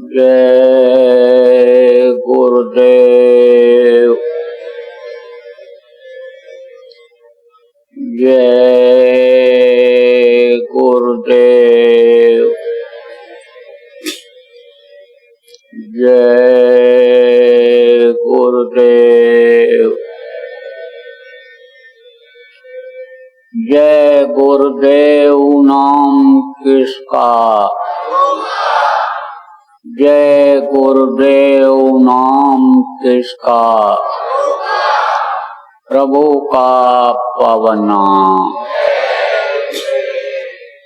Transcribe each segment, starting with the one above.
जय गुरुदेव। जय गुरुदेव। जय गुरुदेव। जय गुरुदेव नाम किसका, जय गुरुदेव नाम किसका, प्रभु का पावन नाम,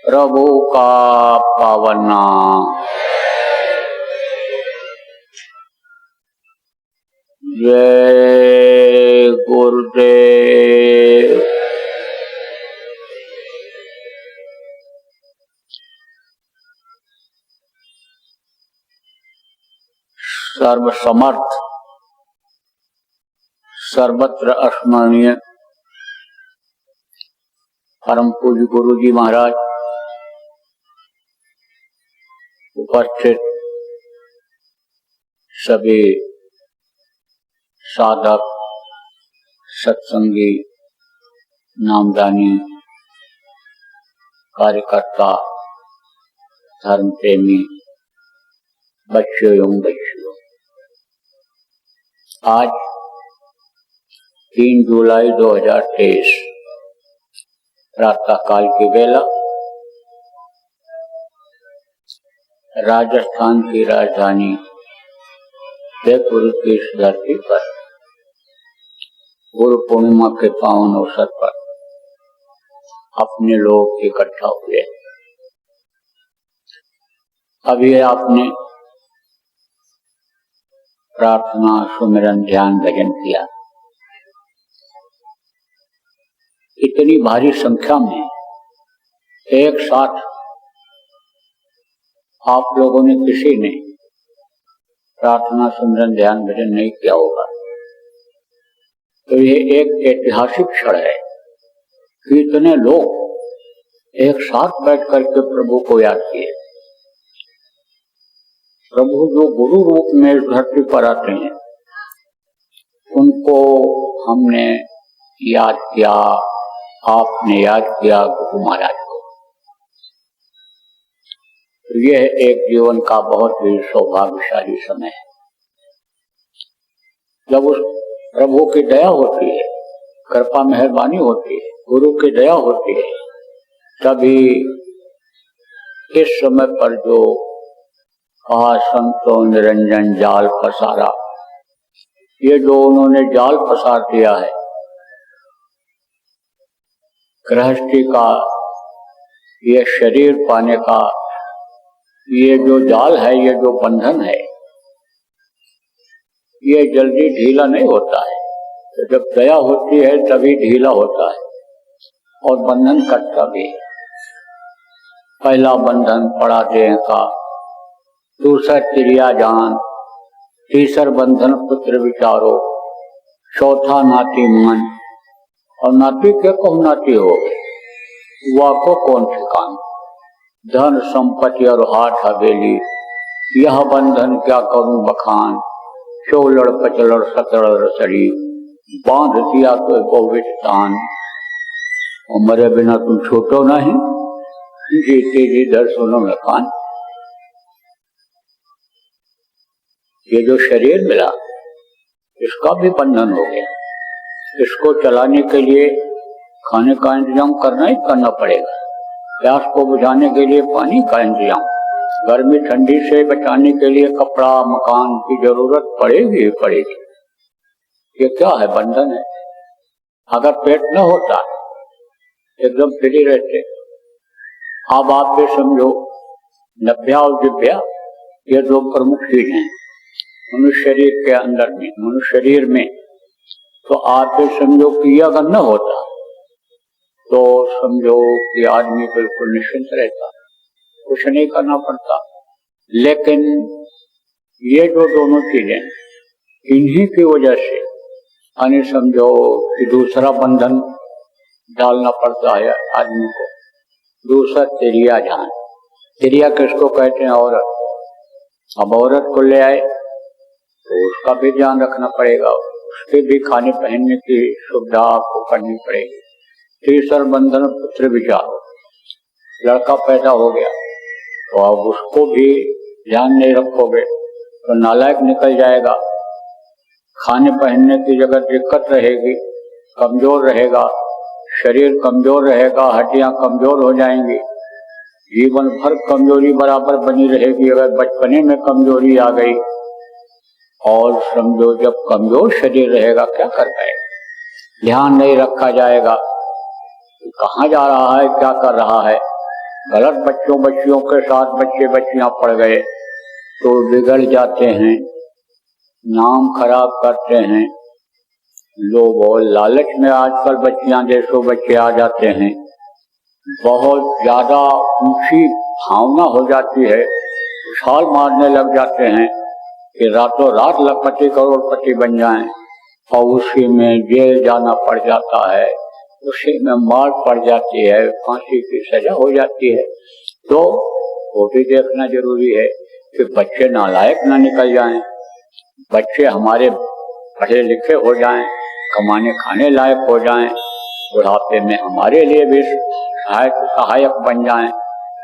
प्रभु का पावन नाम। जय गुरुदेव। सर्वसमर्थ सर्वत्र अस्मरणीय परम पूज्य गुरु जी महाराज, उपस्थित सभी साधक सत्संगी नामदानी कार्यकर्ता धर्म प्रेमी बच्चों एवं बच्चियों, आज 3 जुलाई 2023 प्रातः काल की बेला राजस्थान की राजधानी जयपुर की इस धरती पर गुरु पूर्णिमा के पावन अवसर पर अपने लोग इकट्ठा हुए। अभी आपने प्रार्थना सुमिरन ध्यान भजन किया। इतनी भारी संख्या में एक साथ आप लोगों ने किसी ने प्रार्थना सुमिरन ध्यान भजन नहीं किया होगा, तो ये एक ऐतिहासिक क्षण है कि इतने लोग एक साथ बैठ करके प्रभु को याद किए। प्रभु जो गुरु रूप में इस धरती पर आते हैं, उनको हमने याद किया, आपने याद किया गुरु महाराज को। यह एक जीवन का बहुत ही सौभाग्यशाली समय है जब उस प्रभु की दया होती है, कृपा मेहरबानी होती है, गुरु की दया होती है, तभी इस समय पर जो संतो निरंजन जाल पसारा, ये जो उन्होंने जाल पसार दिया है गृहस्थी का, ये शरीर पाने का, ये जो जाल है, ये जो बंधन है, ये जल्दी ढीला नहीं होता है। तो जब दया होती है तभी ढीला होता है और बंधन कटता भी है। पहला बंधन पड़ा देह का, दूसरा क्रिया जान, तीसर बंधन पुत्र विचारो, चौथा नाती मन, और नाती के को नाती हो गए, वाको कौन ठिकान, धन संपत्ति और हाथ हवेली, यह बंधन क्या करूं बखान, चौलड़ पचलड़ सतड़ रसड़ी, बांध दिया तो गोवित तान, और मरे बिना तुम छूटो नहीं, जीते जी दर्शनों में कान। ये जो शरीर मिला, इसका भी बंधन हो गया। इसको चलाने के लिए खाने का इंतजाम करना ही करना पड़ेगा, प्यास को बुझाने के लिए पानी का इंतजाम, गर्मी ठंडी से बचाने के लिए कपड़ा मकान की जरूरत पड़ेगी ही पड़ेगी। ये क्या है? बंधन है। अगर पेट न होता एकदम फ्री रहते। अब आप ये समझो, नभ्या और जिभ्या ये दो प्रमुख चीज हैं मनुष्य शरीर के अंदर में, मनुष्य शरीर में। तो आप ये समझो कि ये अगर न होता तो समझो कि आदमी बिल्कुल निश्चिंत रहता, कुछ नहीं करना पड़ता। लेकिन ये जो दोनों चीजें, इन्हीं की वजह से यानी समझो कि दूसरा बंधन डालना पड़ता है आदमी को। दूसरा तिरिया जान, तिरिया किसको कहते हैं? औरत। अब औरत को ले आए तो उसका भी ध्यान रखना पड़ेगा, उसके भी खाने पहनने की सुविधा आपको करनी पड़ेगी। तीसरा बंधन पुत्र विचार, लड़का पैदा हो गया तो अब उसको भी ध्यान नहीं रखोगे तो नालायक निकल जाएगा, खाने पहनने की जगह दिक्कत रहेगी, कमजोर रहेगा, शरीर कमजोर रहेगा, हड्डियां कमजोर हो जाएंगी, जीवन भर कमजोरी बराबर बनी रहेगी। अगर बचपने में कमजोरी आ गई और समझो जब कमजोर शरीर रहेगा क्या कर पाएगा, ध्यान नहीं रखा जाएगा, कहाँ जा रहा है, क्या कर रहा है, गलत बच्चों बच्चियों के साथ बच्चे बच्चियां पड़ गए तो बिगड़ जाते हैं, नाम खराब करते हैं। लोग और लालच में आजकल बच्चियां देशों बच्चे आ जाते हैं, बहुत ज्यादा ऊंची भावना हो जाती है, उछाल मारने लग जाते हैं कि रातों रात लखपति करोड़पति बन जाएं और उसी में जेल जाना पड़ जाता है, उसी में मार पड़ जाती है, फांसी की सजा हो जाती है। तो वो भी देखना जरूरी है कि बच्चे नालायक ना निकल जाएं, बच्चे हमारे पढ़े लिखे हो जाएं, कमाने खाने लायक हो जाएं, बुढ़ापे में हमारे लिए भी सहायक बन जाएं,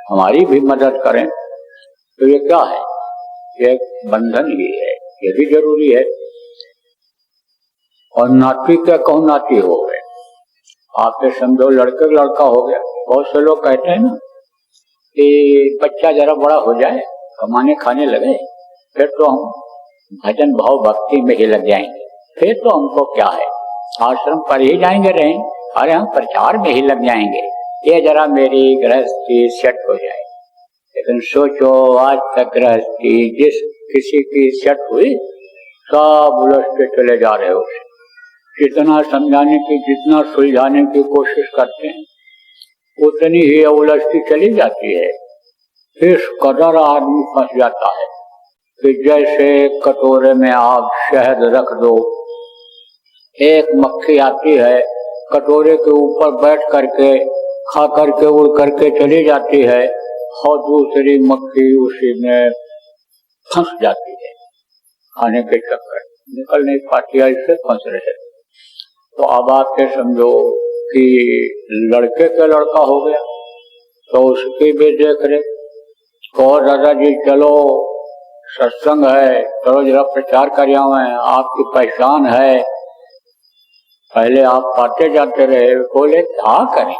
हमारी भी मदद करें। तो ये क्या है, ये बंधन ही है, ये भी जरूरी है। और नाती क्या कहूँ, नाती हो गए, आपके समझो लड़के लड़का हो गया, बहुत से लोग कहते हैं ना कि बच्चा जरा बड़ा हो जाए, कमाने खाने लगे, फिर तो हम भजन भाव भक्ति में ही लग जाएंगे, फिर तो हमको क्या है, आश्रम पर ही जाएंगे रहें, अरे हम प्रचार में ही लग जाएंगे, ये जरा मेरी गृहस्थी सेट हो जाए। लेकिन सोचो आज तक गृहस्थी जिस किसी की सेट हुई सब उलझते चले जा रहे हो, जितना समझाने की जितना सुलझाने की कोशिश करते हैं उतनी ही उलझती चली जाती है। इस कदर आदमी फंस जाता है कि जैसे कटोरे में आप शहद रख दो, एक मक्खी आती है कटोरे के ऊपर बैठ करके खा करके उड़ करके चली जाती है और दूसरी मक्खी उसी में फंस जाती है, खाने के चक्कर निकल नहीं पाती है, इससे फंस रहे। तो अब आपके समझो कि लड़के का लड़का हो गया तो उसकी भी देख रेख, कहो दादाजी चलो सत्संग है, चलो जरा प्रचार कर आए, आपकी पहचान है, पहले आप पाते जाते रहे, बोले क्या करें,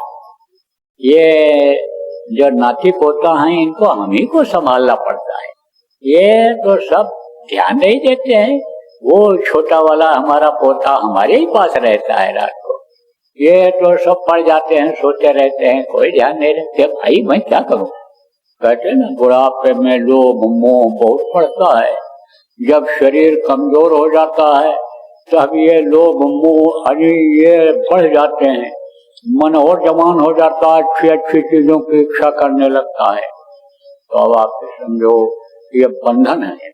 ये जो नाती पोता हैं इनको हम ही को संभालना पड़ता है, ये तो सब ध्यान नहीं देते हैं, वो छोटा वाला हमारा पोता हमारे ही पास रहता है रात को, ये तो सब पड़ जाते हैं, सोते रहते हैं, कोई ध्यान नहीं रखते। भाई मैं क्या करूं, कहते ना बुढ़ापे में लोभ मोह बहुत पड़ता है, जब शरीर कमजोर हो जाता है तब ये लोभ मोह ये बढ़ जाते हैं, मन और जवान हो जाता है, अच्छी अच्छी चीजों की इच्छा करने लगता है। तो अब आप समझो ये बंधन है,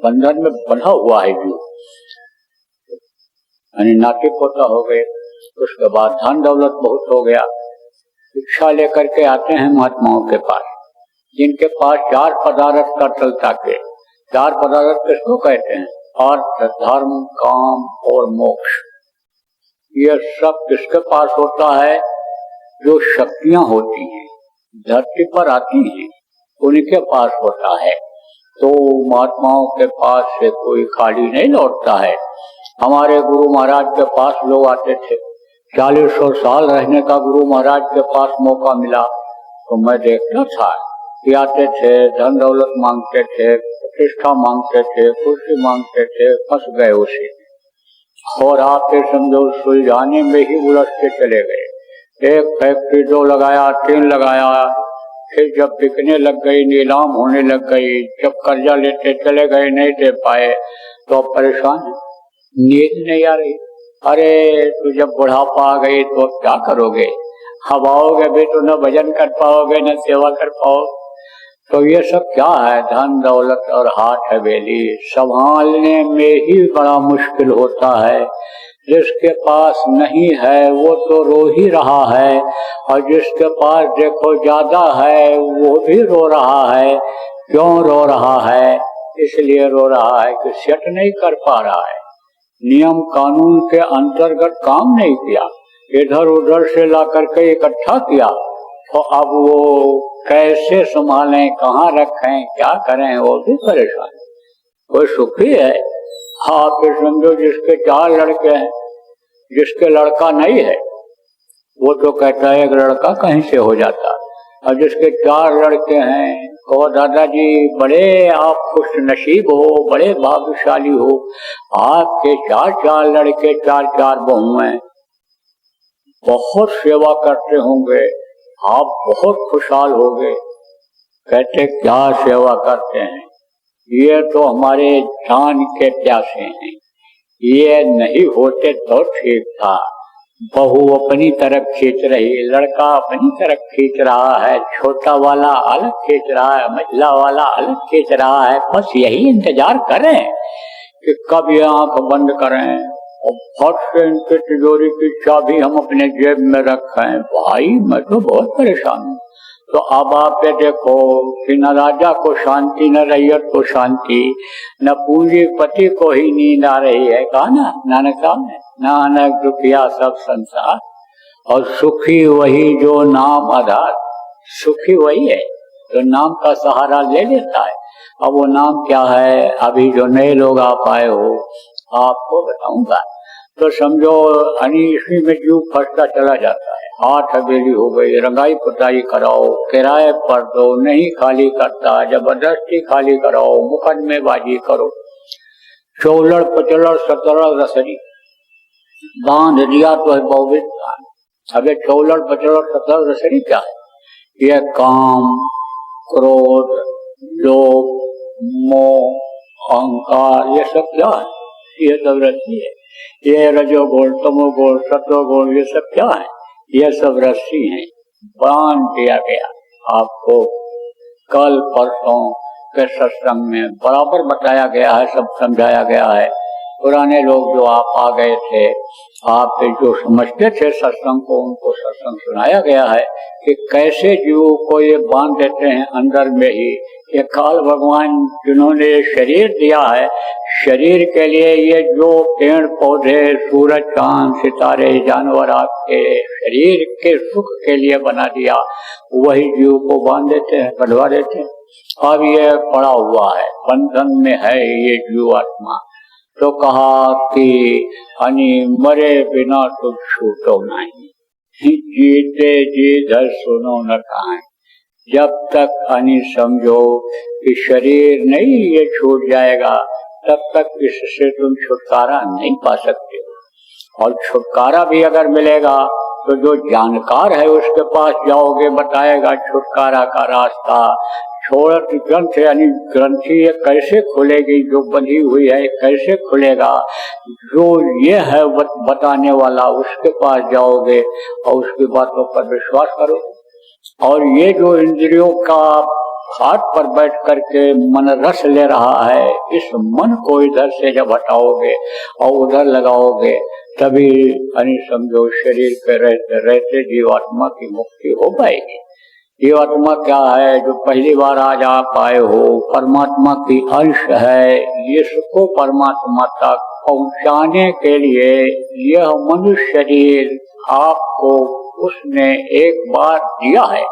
बंधन में बंधा हुआ है जो, यानी नाती पोता हो गए, उसके बाद धन दौलत बहुत हो गया, इच्छा लेकर के आते हैं महात्माओं के पास, जिनके पास चार पदार्थ का चलता के, चार पदार्थ किसको कहते हैं, अर्थ धर्म काम और मोक्ष, ये सब किसके पास होता है, जो शक्तियां होती हैं धरती पर आती हैं उनके पास होता है। तो महात्माओं के पास से कोई खाली नहीं लौटता है। हमारे गुरु महाराज के पास लोग आते थे, 40 साल रहने का गुरु महाराज के पास मौका मिला तो मैं देखता था कि आते थे, धन दौलत मांगते थे, प्रतिष्ठा मांगते थे, कुर्सी मांगते थे, फंस गए उसी और आपके समझो सुलझाने में ही उलझते चले गए। एक फैक्ट्री 2 लगाया 3 लगाया, फिर जब बिकने लग गई, नीलाम होने लग गई, जब कर्जा लेते चले गए नहीं दे पाए तो परेशान, नींद नहीं आ रही, अरे तू जब बुढ़ापा आ गई तो क्या करोगे, अब आओगे भी तो न भजन कर पाओगे न सेवा कर पाओगे। तो ये सब क्या है, धन दौलत और हाथ हवेली संभालने में ही बड़ा मुश्किल होता है। जिसके पास नहीं है वो तो रो ही रहा है और जिसके पास देखो ज्यादा है वो भी रो रहा है क्यों रो रहा है? इसलिए रो रहा है कि सेट नहीं कर पा रहा है, नियम कानून के अंतर्गत काम नहीं किया, इधर उधर से ला करके इकट्ठा किया, तो अब वो कैसे संभालें, कहाँ रखें, क्या करें, वो भी परेशान। कोई सुखी है? आप समझो जिसके 4 लड़के हैं, जिसके लड़का नहीं है वो तो कहता है एक लड़का कहीं से हो जाता, और जिसके 4 लड़के हैं तो दादाजी बड़े आप खुश नसीब हो, बड़े भाग्यशाली हो, आपके 4 लड़के 4 बहुएं, बहुत सेवा करते होंगे, आप बहुत खुशहाल होंगे। कहते क्या सेवा करते हैं, ये तो हमारे जान के प्यासे हैं, ये नहीं होते तो ठीक था। बहू अपनी तरफ खींच रही, लड़का अपनी तरफ खींच रहा है, छोटा वाला अलग खींच रहा है, महिला वाला अलग खींच रहा है, बस यही इंतजार करें कि कब ये आंख बंद करें और फट से इनके तिजोरी की चाबी हम अपने जेब में रखें। भाई मैं तो बहुत परेशान हूँ। तो अब आप ये देखो कि न राजा को शांति, न रैयत को शांति, न पूंजीपति को ही नींद आ रही है। कहा ना नानक साहब ने, नानक दुखिया सब संसार, और सुखी वही जो नाम आधार। सुखी वही है जो नाम का सहारा ले लेता है। अब वो नाम क्या है, अभी जो नए लोग आप आए हो आपको बताऊंगा। तो समझो इसी में जीव फंसता चला जाता है। 8 हवेली हो गई, रंगाई पुताई कराओ, किराए पर दो, नहीं खाली करता, जबरदस्ती खाली कराओ, मुकदमेबाजी करो, चौलड़ पचलड़ 17 रसरी बांध दिया तो है बहुविध। अब ये चौलड़ पचलड़ 17 रसरी क्या है? ये काम, क्रोध, लोभ, मोह, अहंकार, ये सब क्या है? ये सब रस्सी है। ये रजोगुण, तमोगुण, सत्वगुण, ये सब क्या है? ये सब रस्सी है, बांध दिया गया। आपको कल परसों के सत्संग में बराबर बताया गया है, सब समझाया गया है। पुराने लोग जो आप आ गए थे, आप जो समझते थे सत्संग को, उनको सत्संग सुनाया गया है कि कैसे जीवों को ये बांध देते हैं अंदर में ही। ये काल भगवान जिन्होंने शरीर दिया है, शरीर के लिए ये जो पेड़ पौधे, सूरज, चांद, सितारे, जानवर आपके शरीर के सुख के लिए बना दिया, वही जीव को बांध देते हैं, बंधवा देते हैं। अब ये पड़ा हुआ है, बंधन में है ये जीवात्मा। तो कहा कि मरे बिना तुम छूटो नहीं, जीते जी धर सुनो न कहां। जब तक समझो कि शरीर नहीं ये छूट जाएगा, तब तक इससे तुम छुटकारा नहीं पा सकते। और छुटकारा भी अगर मिलेगा तो जो जानकार है उसके पास जाओगे, बताएगा छुटकारा का रास्ता। छोड़त ग्रंथ यानी ग्रंथि ये कैसे खुलेगी, जो बंधी हुई है कैसे खुलेगा, जो ये है बताने वाला, उसके पास जाओगे और उसकी बातों पर विश्वास करो। और ये जो इंद्रियों का हाथ पर बैठ करके मन रस ले रहा है, इस मन को इधर से जब हटाओगे और उधर लगाओगे, तभी समझो शरीर पे रहते रहते जीवात्मा की मुक्ति हो पाएगी। जीवात्मा क्या है? जो पहली बार आज आप आए हो, परमात्मा की अंश है। इसको परमात्मा तक पहुंचाने के लिए यह मनुष्य शरीर आपको उसने एक बार दिया है,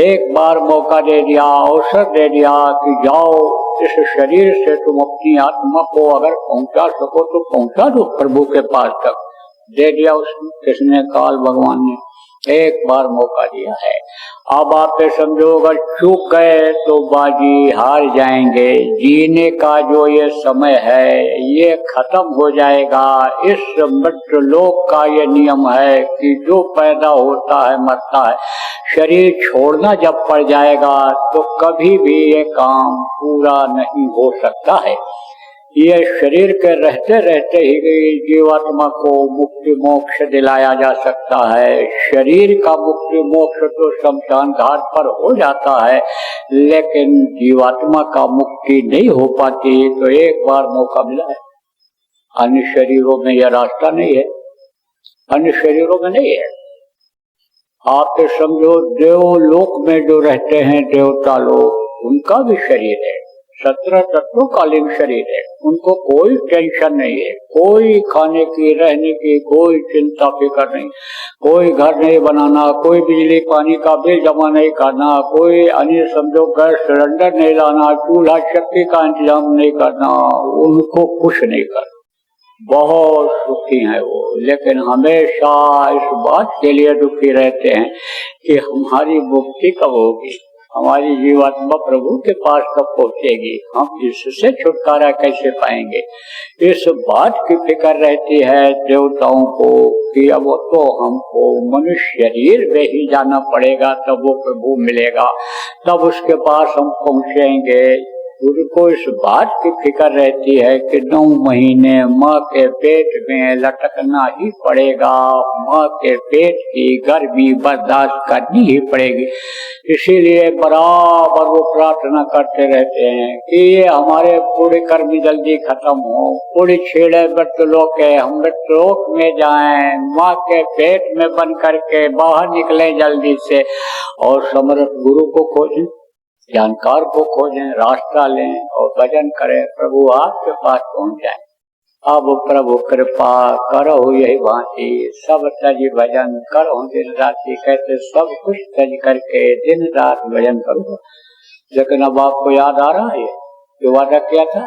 एक बार मौका दे दिया, अवसर दे दिया कि जाओ इस शरीर से तुम अपनी आत्मा को अगर पहुंचा सको तो पहुंचा दो प्रभु के पास तक। दे दिया उसने, किसने? काल भगवान ने एक बार मौका दिया है। अब आप समझो अगर चूक गए तो बाजी हार जाएंगे। जीने का जो ये समय है ये खत्म हो जाएगा। इस मृत्यु लोक का ये नियम है कि जो पैदा होता है मरता है। शरीर छोड़ना जब पड़ जाएगा तो कभी भी ये काम पूरा नहीं हो सकता है। ये शरीर के रहते रहते ही जीवात्मा को मुक्ति मोक्ष दिलाया जा सकता है। शरीर का मुक्ति मोक्ष तो शमशान घाट पर हो जाता है, लेकिन जीवात्मा का मुक्ति नहीं हो पाती। तो एक बार मौका मिला है, अन्य शरीरों में यह रास्ता नहीं है, अन्य शरीरों में नहीं है। आप समझो देवलोक में जो रहते हैं देवता लोग, उनका भी शरीर है, 17 तत्वों का लिंग शरीर है, उनको कोई टेंशन नहीं है, कोई खाने की रहने की कोई चिंता फिक्र नहीं, कोई घर नहीं बनाना, कोई बिजली पानी का बिल जमा नहीं करना, कोई अन्य समझो गैस सिलेंडर नहीं लाना, चूल्हा चक्की का इंतजाम नहीं करना, उनको कुछ नहीं करना, बहुत सुखी है वो। लेकिन हमेशा इस बात के लिए दुखी रहते हैं कि हमारी मुक्ति कब होगी, हमारी जीवात्मा प्रभु के पास कब पहुंचेगी, हम इससे छुटकारा कैसे पाएंगे। इस बात की फिक्र रहती है देवताओं को कि अब तो हमको मनुष्य शरीर में ही जाना पड़ेगा, तब वो प्रभु मिलेगा, तब उसके पास हम पहुंचेंगे। उनको इस बात की फिक्र रहती है कि 9 महीने माँ के पेट में लटकना ही पड़ेगा, माँ के पेट की गर्मी बर्दाश्त करनी ही पड़ेगी। इसीलिए बराबर वो प्रार्थना करते रहते हैं कि ये हमारे पूरे कर्म जल्दी खत्म हो, पूरी छेड़े मृत्युलोक है, हम मृत्युलोक में जाएं, माँ के पेट में बन करके बाहर निकले जल्दी से और समर्थ गुरु को खोजें, जानकार को खोजें, रास्ता लें और भजन करें, प्रभु आपके पास पहुंच जाए। अब प्रभु कृपा करो यही भांति, सब तज भजन करो दिन राति, कहते सब कुछ तज करके दिन रात भजन करो। लेकिन अब आपको याद आ रहा है जो वादा किया था,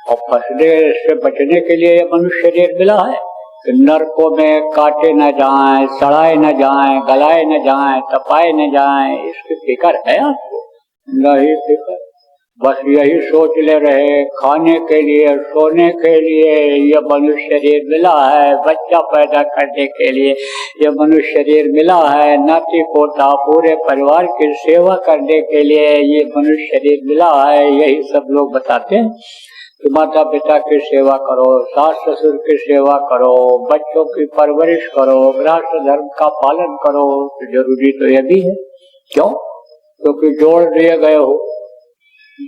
और फंसने से बचने के लिए ये मनुष्य शरीर मिला है कि नरकों में काटे न जाएं, सड़ाए न जाएं, गलाए न जाएं, तपाए न जाएं, इसकी फिक्र है आपको? नहीं फिक्र, बस यही सोच ले रहे खाने के लिए, सोने के लिए ये मनुष्य शरीर मिला है, बच्चा पैदा करने के लिए ये मनुष्य शरीर मिला है, नाती पोता पूरे परिवार की सेवा करने के लिए ये मनुष्य शरीर मिला है। यही सब लोग बताते हैं कि माता पिता की सेवा करो, सास ससुर की सेवा करो, बच्चों की परवरिश करो, गृहस्थ धर्म का पालन करो। तो जरूरी तो यह भी है, क्यों? क्योंकि जोड़ दिए गए हो,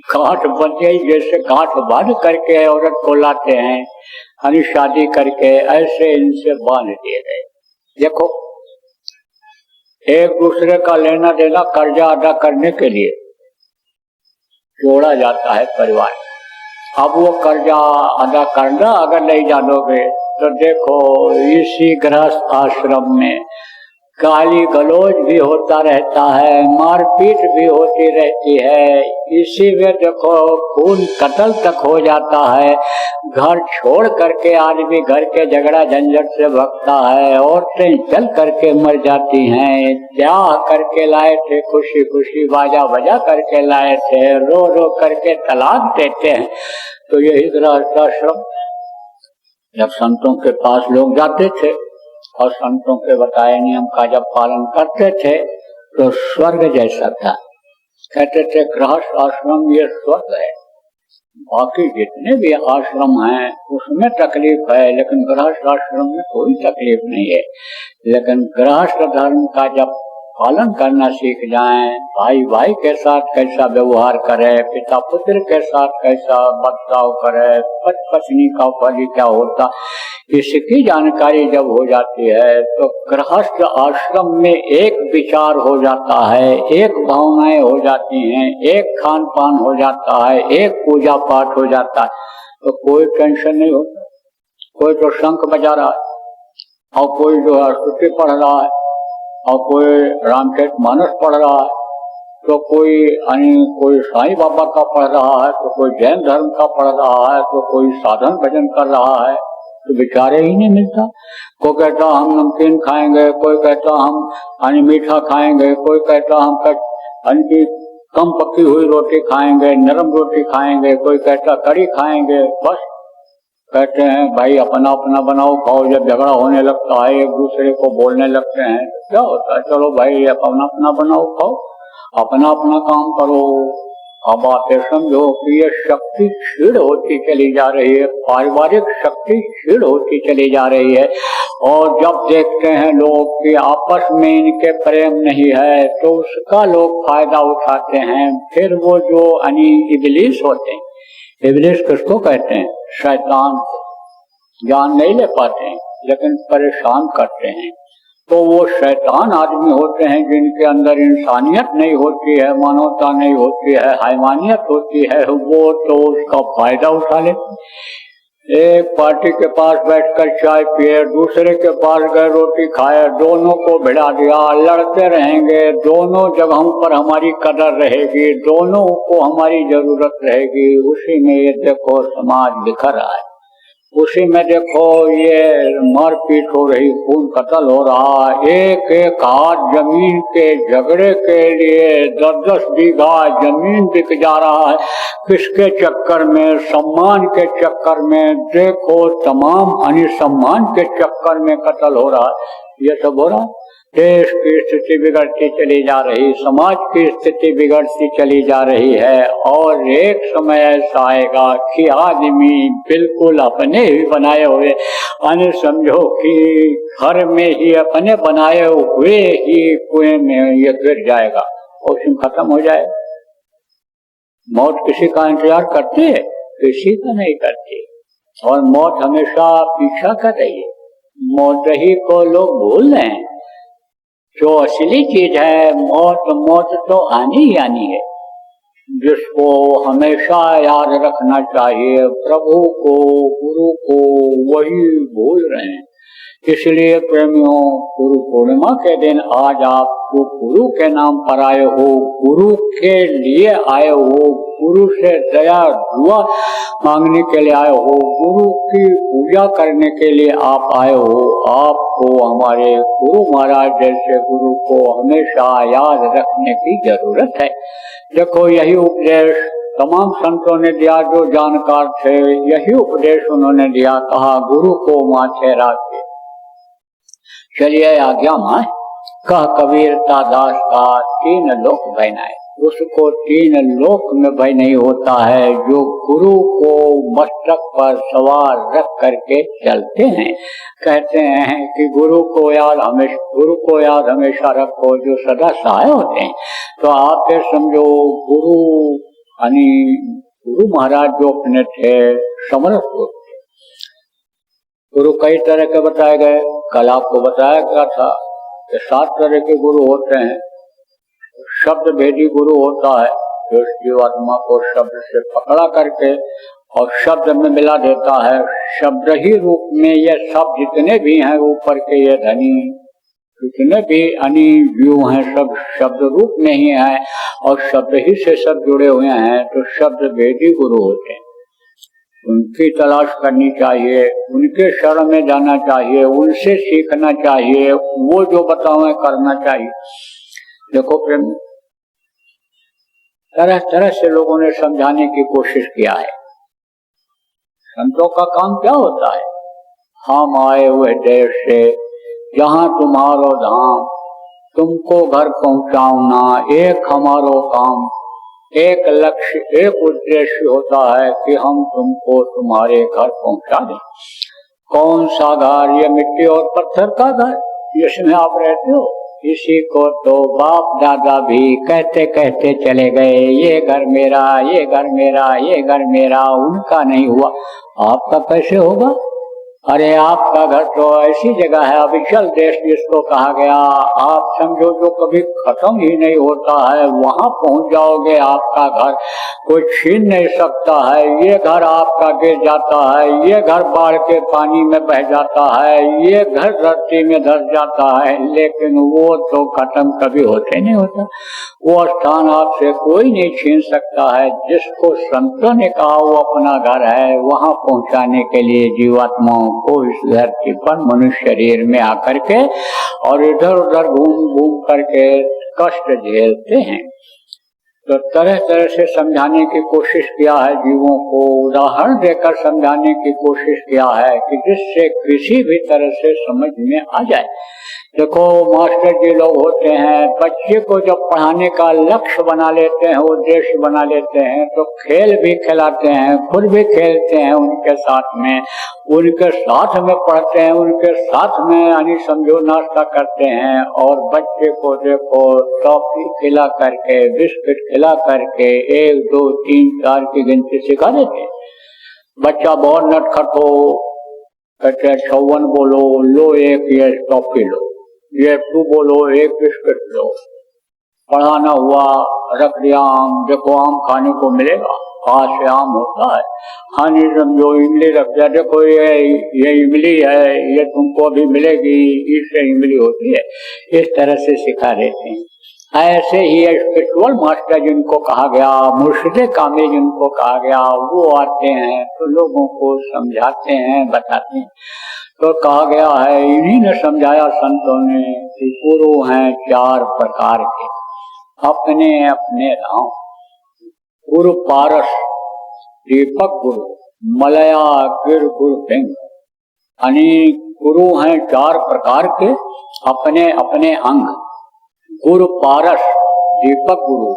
गांठ बन गई, जैसे गांठ बांध करके औरत को लाते हैं, यानी शादी करके ऐसे इनसे बांध दिए गए। देखो एक दूसरे का लेना देना कर्जा अदा करने के लिए जोड़ा जाता है परिवार। अब वो कर्जा अदा करना अगर नहीं जानोगे तो देखो इसी गृहस्थ आश्रम में गाली गलौज भी होता रहता है, मारपीट भी होती रहती है, इसी में देखो खून कत्ल तक हो जाता है। घर छोड़ करके आदमी घर के झगड़ा झंझट से भगता है, औरतें जल करके मर जाती हैं, ब्याह करके लाए थे, खुशी खुशी बाजा बजा करके लाए थे, रो रो करके तलाक देते हैं। तो यही गृहस्थाश्रम जब संतों के पास लोग जाते थे और संतों के बताए नियम का जब पालन करते थे तो स्वर्ग जैसा था। कहते थे गृहस्थ आश्रम ये स्वर्ग है, बाकी जितने भी आश्रम हैं उसमें तकलीफ है, लेकिन गृहस्थ आश्रम में कोई तकलीफ नहीं है। लेकिन गृहस्थ धर्म का जब पालन करना सीख जाएं, भाई भाई के साथ कैसा व्यवहार करे, पिता पुत्र के साथ कैसा बर्ताव करे, पत्नी का फल क्या होता, इसकी जानकारी जब हो जाती है तो गृहस्थ आश्रम में एक विचार हो जाता है, एक भावनाएं हो जाती हैं, एक खान पान हो जाता है, एक पूजा पाठ हो जाता है, तो कोई टेंशन नहीं होता। कोई तो शंख बजा रहा है और कोई जो है स्तुति पढ़ रहा है और कोई रामचरित मानस पढ़ रहा है, तो कोई साईं बाबा का पढ़ रहा है, तो कोई जैन धर्म का पढ़ रहा है, तो कोई साधन भजन कर रहा है, तो विचारे ही नहीं मिलता। कोई कहता हम नमकीन खाएंगे, कोई कहता हम मीठा खाएंगे, कोई कहता हम कम पकी हुई रोटी खाएंगे, नरम रोटी खाएंगे, कोई कहता कड़ी खाएंगे। बस कहते हैं भाई अपना अपना बनाओ खाओ। जब झगड़ा होने लगता है एक दूसरे को बोलने लगते हैं क्या होता है, चलो भाई अपना अपना बनाओ खाओ, अपना अपना काम करो। अब आप समझो कि ये शक्ति क्षीण होती चली जा रही है, पारिवारिक शक्ति क्षीण होती चली जा रही है। और जब देखते हैं लोग कि आपस में इनके प्रेम नहीं है तो उसका लोग फायदा उठाते हैं। फिर वो जो इब्लीस होते हैं, इब्लीस किसको कहते हैं? शैतान। जान नहीं ले पाते हैं लेकिन परेशान करते हैं। तो वो शैतान आदमी होते हैं जिनके अंदर इंसानियत नहीं होती है, मानवता नहीं होती है, हैवानियत होती है, वो तो उसका फायदा उठा लेते। एक पार्टी के पास बैठकर चाय पिए, दूसरे के पास गए रोटी खाए, दोनों को भिड़ा दिया, लड़ते रहेंगे, दोनों जगहों पर हमारी कदर रहेगी, दोनों को हमारी जरूरत रहेगी। उसी में ये देखो समाज बिखर रहा है, उसी में देखो ये मारपीट हो रही, खून कत्ल हो रहा, एक एक हाथ जमीन के झगड़े के लिए 10-10 बीघा जमीन बिक जा रहा है। किसके चक्कर में? सम्मान के चक्कर में। देखो तमाम अनुसम्मान के चक्कर में कत्ल हो रहा है। ये सब हो रहा है। देश की स्थिति बिगड़ती चली जा रही, समाज की स्थिति बिगड़ती चली जा रही है। और एक समय ऐसा आएगा कि आदमी बिल्कुल अपने ही बनाए हुए, यानी समझो कि घर में ही अपने बनाए हुए ही कुएं में ये गिर जाएगा और उसमें खत्म हो जाए। मौत किसी का इंतजार करती है? किसी का नहीं करती। और मौत हमेशा पीछा कर रही है। मौत ही को लोग भूल रहे हैं। जो असली चीज है मौत, मौत तो आनी ही आनी है, जिसको हमेशा याद रखना चाहिए। प्रभु को, गुरु को वही भूल रहे हैं। इसलिए प्रेमियों, गुरु पूर्णिमा के दिन आज आप जो गुरु के नाम पर आए हो, गुरु के लिए आए हो, गुरु से दया दुआ मांगने के लिए आए हो, गुरु की पूजा करने के लिए आप आए हो, आपको हमारे गुरु महाराज जैसे गुरु को हमेशा याद रखने की जरूरत है। देखो यही उपदेश तमाम संतों ने दिया, जो जानकार थे यही उपदेश उन्होंने दिया। कहा गुरु को माथे राखे चलिए आज्ञा माए, कह कबीर ता दास का 3 लोक भय नाय। उसको 3 लोक में भय नहीं होता है जो गुरु को मस्तक पर सवार रख करके चलते हैं। कहते हैं कि गुरु को याद हमेशा रखो जो सदा सहाय होते हैं। तो आप फिर समझो गुरु यानी गुरु महाराज जो अपने थे समर्थ थे। गुरु कई तरह के बताए गए। कल आपको बताया गया था कि 7 तरह के गुरु होते हैं। शब्द भेदी गुरु होता है जो जीवात्मा को शब्द से पकड़ा करके और शब्द में मिला देता है। शब्द ही रूप में ये सब जितने भी हैं ऊपर के ये धनी जितने भी अनि जीव हैं सब शब्द रूप में ही है और शब्द ही से सब जुड़े हुए हैं। तो शब्द भेदी गुरु होते हैं। उनकी तलाश करनी चाहिए, उनके शरण में जाना चाहिए, उनसे सीखना चाहिए, वो जो बताओ करना चाहिए। देखो प्रेम, तरह तरह से लोगों ने समझाने की कोशिश किया है। संतों का काम क्या होता है? हम आए हुए देश से जहाँ तुम्हारो धाम, तुमको घर पहुँचाऊना एक हमारो काम। एक लक्ष्य, एक उद्देश्य होता है कि हम तुमको तुम्हारे घर पहुंचा दें। कौन सा घर? ये मिट्टी और पत्थर का घर जिसमें आप रहते हो। इसी को तो बाप दादा भी कहते कहते चले गए, ये घर मेरा, ये घर मेरा, ये घर मेरा। उनका नहीं हुआ, आपका कैसे होगा? अरे आपका घर तो ऐसी जगह है, अविचल देश जिसको कहा गया। आप समझो जो कभी खत्म ही नहीं होता है, वहां पहुंच जाओगे। आपका घर कोई छीन नहीं सकता है। ये घर आपका गिर जाता है, ये घर बाढ़ के पानी में बह जाता है, ये घर धरती में धस जाता है, लेकिन वो तो खत्म कभी होते नहीं होता। वो स्थान आपसे कोई नहीं छीन सकता है। जिसको संतों ने कहा वो अपना घर है, वहां पहुंचाने के लिए जीवात्माओं को इस धरती पर मनुष्य शरीर में आकर के और इधर उधर घूम घूम करके कष्ट झेलते हैं। तो तरह तरह से समझाने की कोशिश किया है, जीवों को उदाहरण देकर समझाने की कोशिश किया है कि जिससे किसी भी तरह से समझ में आ जाए। देखो मास्टर जी लोग होते हैं, बच्चे को जब पढ़ाने का लक्ष्य बना लेते हैं, उद्देश्य बना लेते हैं, तो खेल भी खिलाते हैं, खुद भी खेलते हैं उनके साथ में, उनके साथ में पढ़ते हैं, उनके साथ में यानी समझो नाश्ता करते हैं। और बच्चे को देखो टॉफी खिला करके, बिस्किट खिला करके 1 2 3 4 की गिनती सिखा देते हैं। बच्चा बहुत नटखट हो, कहते 54 बोलो, लो 1 ये टॉफी लो। ये तू बोलो, एक बिस्किट लो, पढ़ा ना हुआ, रख दिया आम, देखो आम खाने को मिलेगा, कहाँ से आम होता है, हानि समझो, इमली रख दिया, देखो ये इमली है, ये तुमको अभी मिलेगी, इससे इमली होती है। इस तरह से सिखा देते हैं। ऐसे ही स्पिरिचुअल मास्टर जिनको कहा गया, मुर्शिदे कामिल जिनको कहा गया, वो आते हैं तो लोगों को समझाते हैं, बताते हैं। तो कहा गया है, इन्हीं ने समझाया संतों ने कि गुरु हैं 4 प्रकार के, अपने अपने राम। गुरु पारस, दीपक गुरु, मलया गिर गुरु सिंह, अनेक गुरु हैं 4 प्रकार के, अपने अपने अंग। गुरु पारस, दीपक गुरु,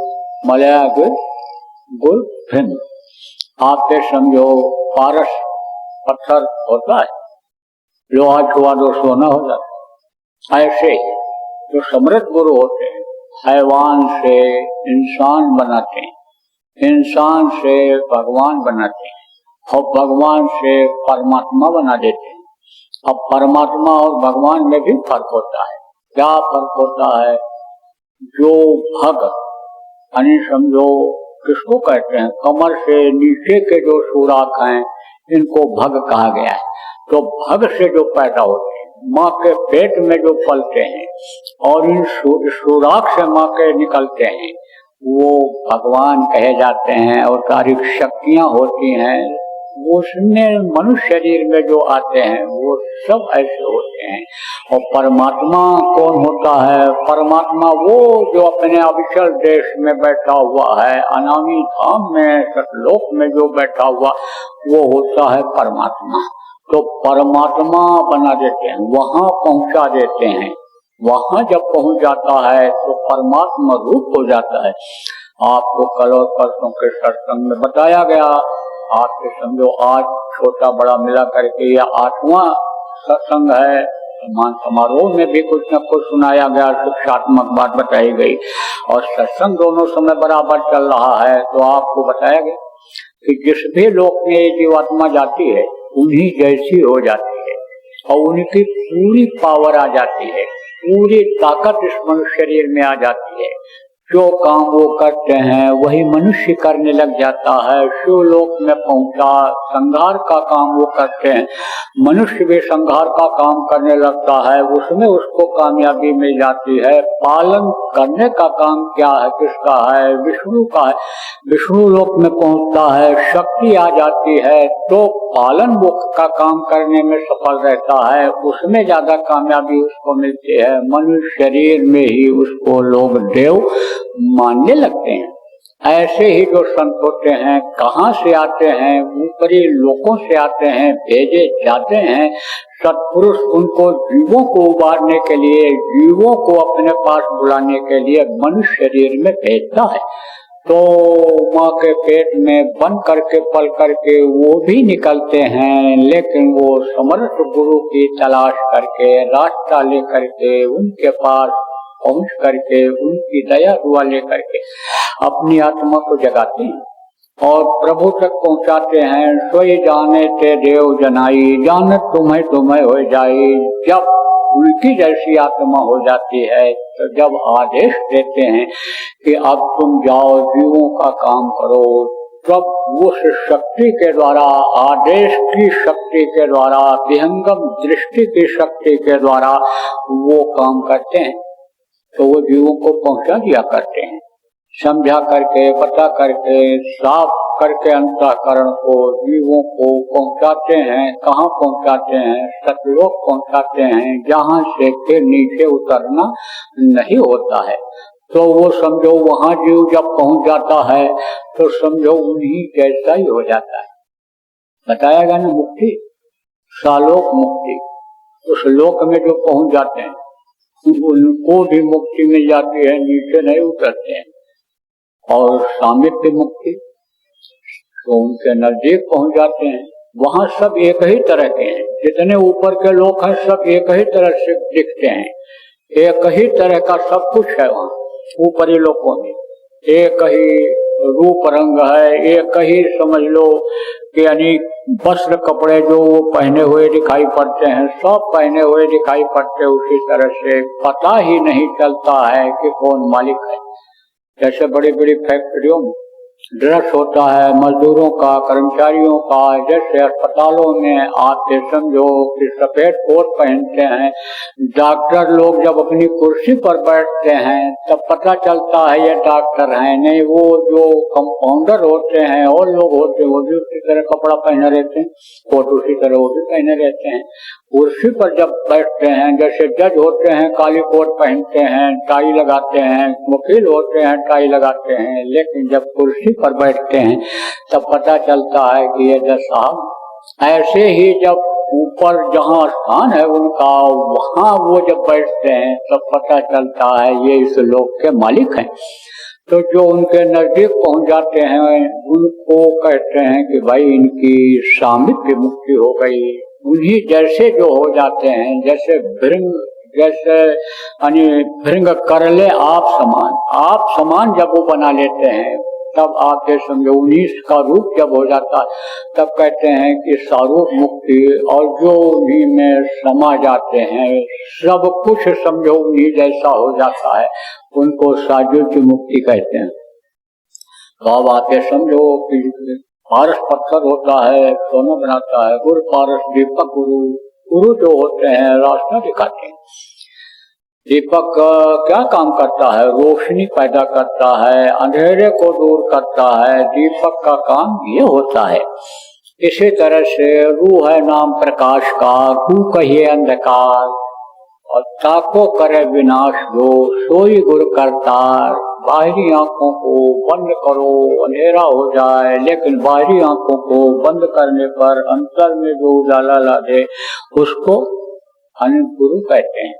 मलया गिर गुरु सिंह। आप ये समझो, पारस पत्थर होता है, लोहा छुआ दो सोना हो जाता है। ऐसे ही जो समृद्ध गुरु होते हैं, हैवान से इंसान बनाते हैं, इंसान से भगवान बनाते हैं, और भगवान से परमात्मा बना देते हैं। अब परमात्मा और भगवान में भी फर्क होता है। क्या फर्क होता है? जो भग, यानी समझो किसको कहते हैं, कमर से नीचे के जो सुराख हैं, इनको भग कहा गया है। तो भग से जो पैदा होते हैं, माँ के पेट में जो पलते हैं और इन सुराख से माँ के निकलते हैं, वो भगवान कहे जाते हैं। और सारी शक्तियां होती हैं, वो उसमें मनुष्य शरीर में जो आते हैं वो सब ऐसे होते हैं। और परमात्मा कौन होता है? परमात्मा वो जो अपने अविचल देश में बैठा हुआ है, अनामी धाम में, सतलोक में जो बैठा हुआ, वो होता है परमात्मा। तो परमात्मा बना देते हैं, वहां पहुंचा देते हैं। वहां जब पहुंच जाता है तो परमात्मा रूप हो जाता है। आपको कल और परसों के सत्संग में बताया गया, आपके समझो आज छोटा बड़ा मिला करके यह 8वां सत्संग है। सम्मान समारोह में भी कुछ न कुछ सुनाया गया, शिक्षात्मक बात बताई गई, और सत्संग दोनों समय बराबर चल रहा है। तो आपको बताया गया कि जिस भी लोक में ये जीवात्मा जाती है, उन्हीं जैसी हो जाती है, और उनकी पूरी पावर आ जाती है, पूरी ताकत इस मनुष्य शरीर में आ जाती है। जो काम वो करते हैं वही मनुष्य करने लग जाता है। शिवलोक में पहुंचा, संहार का काम वो करते हैं, मनुष्य भी संहार का काम करने लगता है, उसमें उसको कामयाबी मिल जाती है। पालन करने का काम क्या है, किसका है? विष्णु का है। विष्णु लोक में पहुंचता है, शक्ति आ जाती है, तो पालन वो का काम करने में सफल रहता है, उसमें ज्यादा कामयाबी उसको मिलती है। मनुष्य शरीर में ही उसको लोग देव मानने लगते हैं। ऐसे ही जो संत होते हैं, कहाँ से आते हैं? ऊपरी लोकों से आते हैं, भेजे जाते हैं। सत्पुरुष उनको जीवों को उबारने के लिए, जीवों को अपने पास बुलाने के लिए मनुष्य शरीर में भेजता है। तो माँ के पेट में बन करके पल करके वो भी निकलते हैं, लेकिन वो समर्थ गुरु की तलाश करके, रास्ता लेकर के, उनके पास पहुंच करके, उनकी दया दुआ लेकर के अपनी आत्मा को जगाते हैं और प्रभु तक पहुंचाते हैं। सोई जाने ते देव जनाई, जानत तुम्हें तुम्हें हो जाई। जब उनकी जैसी आत्मा हो जाती है, तो जब आदेश देते हैं कि अब तुम जाओ जीवों का काम करो, तब उस शक्ति के द्वारा, आदेश की शक्ति के द्वारा, विहंगम दृष्टि की शक्ति के द्वारा वो काम करते हैं। तो वो जीवों को पहुंचा दिया करते हैं, समझा करके, पता करके, साफ करके अंतःकरण को, जीवों को पहुंचाते हैं। कहाँ पहुंचाते हैं? सतलोक पहुंचाते हैं, जहाँ से के नीचे उतरना नहीं होता है। तो वो समझो वहां जीव जब पहुंच जाता है तो समझो उन्हीं जैसा ही हो जाता है। बताया गया ना, मुक्ति, सालोक मुक्ति। उस लोक में जो पहुंच जाते हैं उनको भी मुक्ति मिल जाती है, नीचे नहीं उतरते हैं। और सामिप्य मुक्ति, तो उनके नजदीक पहुंच जाते हैं। वहां सब एक ही तरह के हैं, जितने ऊपर के लोग हैं सब एक ही तरह से दिखते हैं, एक ही तरह का सब कुछ है। वहां ऊपरी लोगों में एक ही रूप रंग है, एक ही समझ लो कि यानी वस्त्र कपड़े जो वो पहने हुए दिखाई पड़ते हैं, सब पहने हुए दिखाई पड़ते, उसी तरह से पता ही नहीं चलता है कि कौन मालिक है। जैसे बड़ी बड़ी फैक्ट्रियों में ड्रेस होता है मजदूरों का, कर्मचारियों का, जैसे अस्पतालों में आते समझो कि सफेद कोट पहनते हैं, डॉक्टर लोग जब अपनी कुर्सी पर बैठते हैं तब पता चलता है ये डॉक्टर हैं, नहीं वो जो कंपाउंडर होते हैं और लोग होते हैं वो भी उसी तरह कपड़ा पहने रहते हैं, कोट उसी तरह वो भी पहने रहते हैं। कुर्सी पर जब बैठते हैं, जैसे जज होते हैं काली कोट पहनते हैं, टाई लगाते हैं, वकील होते हैं टाई लगाते हैं, लेकिन जब कुर्सी पर बैठते हैं तब पता चलता है कि ये जज साहब। ऐसे ही जब ऊपर जहाँ स्थान है उनका वहाँ वो जब बैठते हैं तब पता चलता है ये इस लोक के मालिक हैं। तो जो उनके नजदीक पहुंच जाते हैं उनको कहते हैं कि भाई इनकी सामिप्य मुक्ति हो गई। उन्हीं जैसे जो हो जाते हैं, जैसे भृंग, जैसे भृंग कर ले आप समान जब वो बना लेते हैं तब आके समझो 19 का रूप जब हो जाता है तब कहते हैं कि सारूप मुक्ति, और जो उन्हीं में समा जाते हैं सब कुछ समझो उन्हीं जैसा हो जाता है, उनको साजुज्य मुक्ति कहते हैं। तो अब आके समझो कि पारस पत्थर होता है सोना बनाता है, गुरु पारस दीपक, गुरु जो होते हैं रास्ता दिखाते हैं। दीपक क्या काम करता है? रोशनी पैदा करता है, अंधेरे को दूर करता है, दीपक का काम ये होता है। इसी तरह से रूह है नाम प्रकाश का, तू कहिए अंधकार, और ताको करे विनाश दो, सोई गुरु करतार। बाहरी आंखों को बंद करो अंधेरा हो जाए, लेकिन बाहरी आंखों को बंद करने पर अंतर में जो उजाला ला दे उसको अनंत गुरु कहते हैं।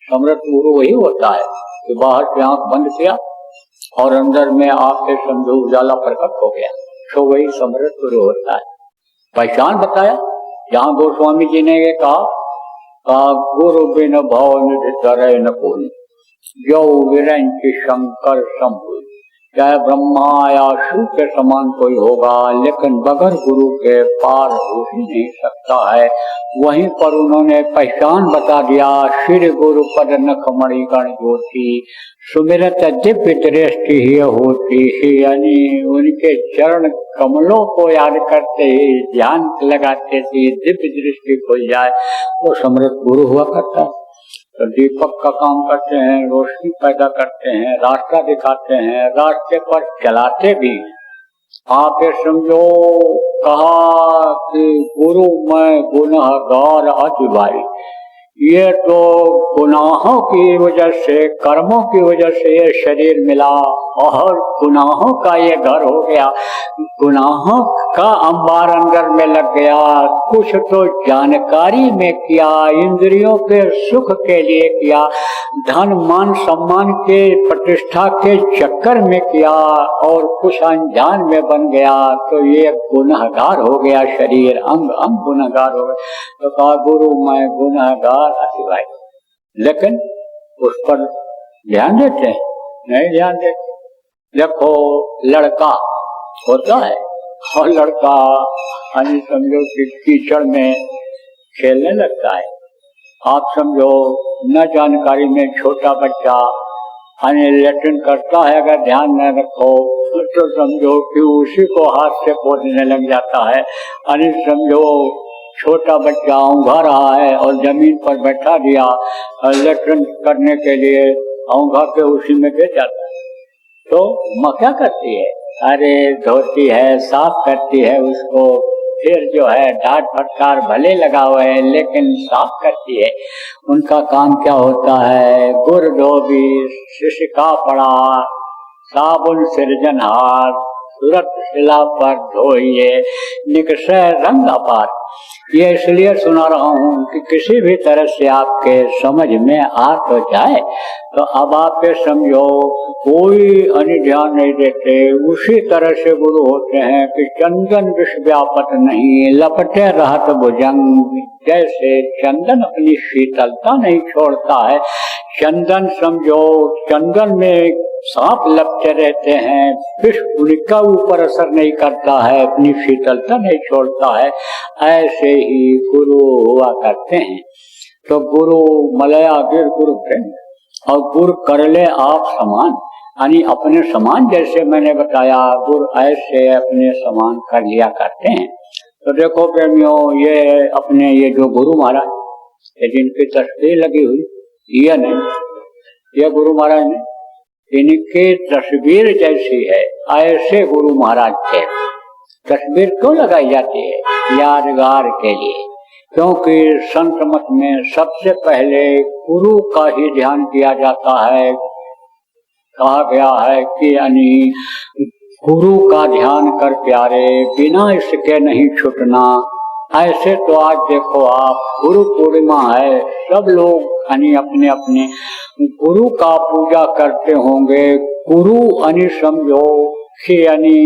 समृद्ध गुरु वही होता है कि बाहर से आंख बंद किया और अंदर में आपके समझो उजाला प्रकट हो गया, तो वही समृद्ध गुरु होता है। पहचान बताया जहाँ गोस्वामी जी ने ये कहा गुरु बिन भव निधि तरह न कोई, जो विरंच शंकर शंभु। चाहे ब्रह्मा या शिव के समान कोई होगा, लेकिन बगैर गुरु के पार हो ही नहीं सकता है। वहीं पर उन्होंने पहचान बता दिया, श्री गुरु पद नख मणि गण ज्योति, सुमिरत दिव्य दृष्टि ही होती है। यानी उनके चरण कमलों को याद करते ही ध्यान लगाते थे, दिव्य दृष्टि खुल जाए, वो समृद्ध गुरु हुआ करता है। तो दीपक का काम करते हैं, रोशनी पैदा करते हैं, रास्ता दिखाते हैं, रास्ते पर चलाते भी। आप ये समझो कहा कि गुरु मैं गुनहगार अति भारी, ये तो गुनाहों की वजह से, कर्मों की वजह से ये शरीर मिला और गुनाहों का ये घर हो गया, गुनाहों का अंबार अंदर में लग गया। कुछ तो जानकारी में किया, इंद्रियों के सुख के लिए किया, धन मान सम्मान के प्रतिष्ठा के चक्कर में किया, और कुछ अनजान में बन गया, तो ये गुनहगार हो गया, शरीर अंग अंग गुनहगार हो गया। तो कहा गुरु मैं गुनहगार भाई, लेकिन उस पर ध्यान देते हैं? नहीं ध्यान देते। देखो लड़का होता है और लड़का समझो कि कीचड़ में खेलने लगता है। आप समझो न जानकारी में छोटा बच्चा लेटरिन करता है, अगर ध्यान न रखो तो समझो कि उसी को हाथ से पोंछने लग जाता है। समझो छोटा बच्चा ऊँघा रहा है और जमीन पर बैठा दिया लेटरिन करने के लिए, ऊँघा के उसी में गिर जाता है। तो माँ क्या करती है? अरे धोती है, साफ करती है उसको, फिर जो है डांट फटकार भले लगा हुआ है लेकिन साफ करती है। उनका काम क्या होता है? गुर धोबी शिशिका पड़ा, साबुन सिरजनहार, सूरत शिला पर धोइए, निकषय रंग अपार। ये इसलिए सुना रहा हूँ कि किसी भी तरह से आपके समझ में आ तो जाए। तो अब आप ये समझो, कोई अन्य ध्यान नहीं देते, उसी तरह से गुरु होते हैं कि चंदन विष व्यापत नहीं, लपटे रहत भुजंग। जैसे चंदन अपनी शीतलता नहीं छोड़ता है, चंदन समझो, चंदन में सांप लपटे रहते हैं, विष उनका ऊपर असर नहीं करता है, अपनी शीतलता नहीं छोड़ता है, ऐसे ही गुरु हुआ करते हैं। तो गुरु मलया गिर गुरु प्रेम, और गुरु कर ले आप समान, यानी अपने समान। जैसे मैंने बताया, गुरु ऐसे अपने समान कर लिया करते हैं। तो देखो प्रेमियों, ये अपने ये जो गुरु महाराज, ये जिनकी तस्वीर लगी हुई, ये नहीं, ये गुरु महाराज ने, इनकी तस्वीर जैसी है, ऐसे गुरु महाराज थे। तस्वीर क्यों लगाई जाती है? यादगार के लिए, क्योंकि संत मत में सबसे पहले गुरु का ही ध्यान किया जाता है। कहा गया है कि यानी गुरु का ध्यान कर प्यारे, बिना इसके नहीं छूटना। ऐसे तो आज देखो आप, गुरु पूर्णिमा है, सब लोग यानी अपने अपने गुरु का पूजा करते होंगे, गुरु यानी समझो कि यानी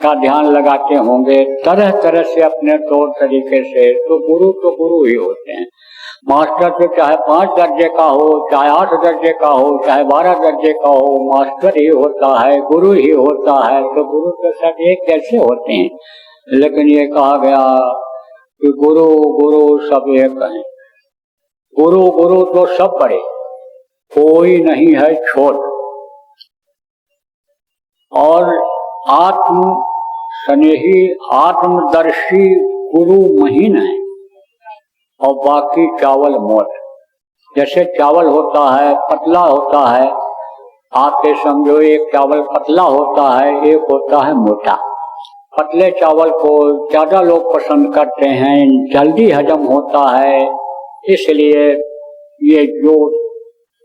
का ध्यान लगाते होंगे तरह तरह से अपने तौर तरीके से। तो गुरु ही होते हैं। मास्टर तो चाहे 5 दर्जे का हो, चाहे 8 दर्जे का हो, चाहे 12 दर्जे का हो, मास्टर ही होता है, गुरु ही होता है। तो गुरु के साथ एक कैसे होते हैं? लेकिन ये कहा गया कि गुरु गुरु सब एक हैं। गुरु गुरु तो सब बड़े, कोई नहीं है छोट। और आत्म स्नेही आत्मदर्शी गुरु महीन है, और बाकी चावल मोट। जैसे चावल होता है, पतला होता है, आपके समझो एक चावल पतला होता है, एक होता है मोटा। पतले चावल को ज्यादा लोग पसंद करते हैं, जल्दी हजम होता है। इसलिए ये जो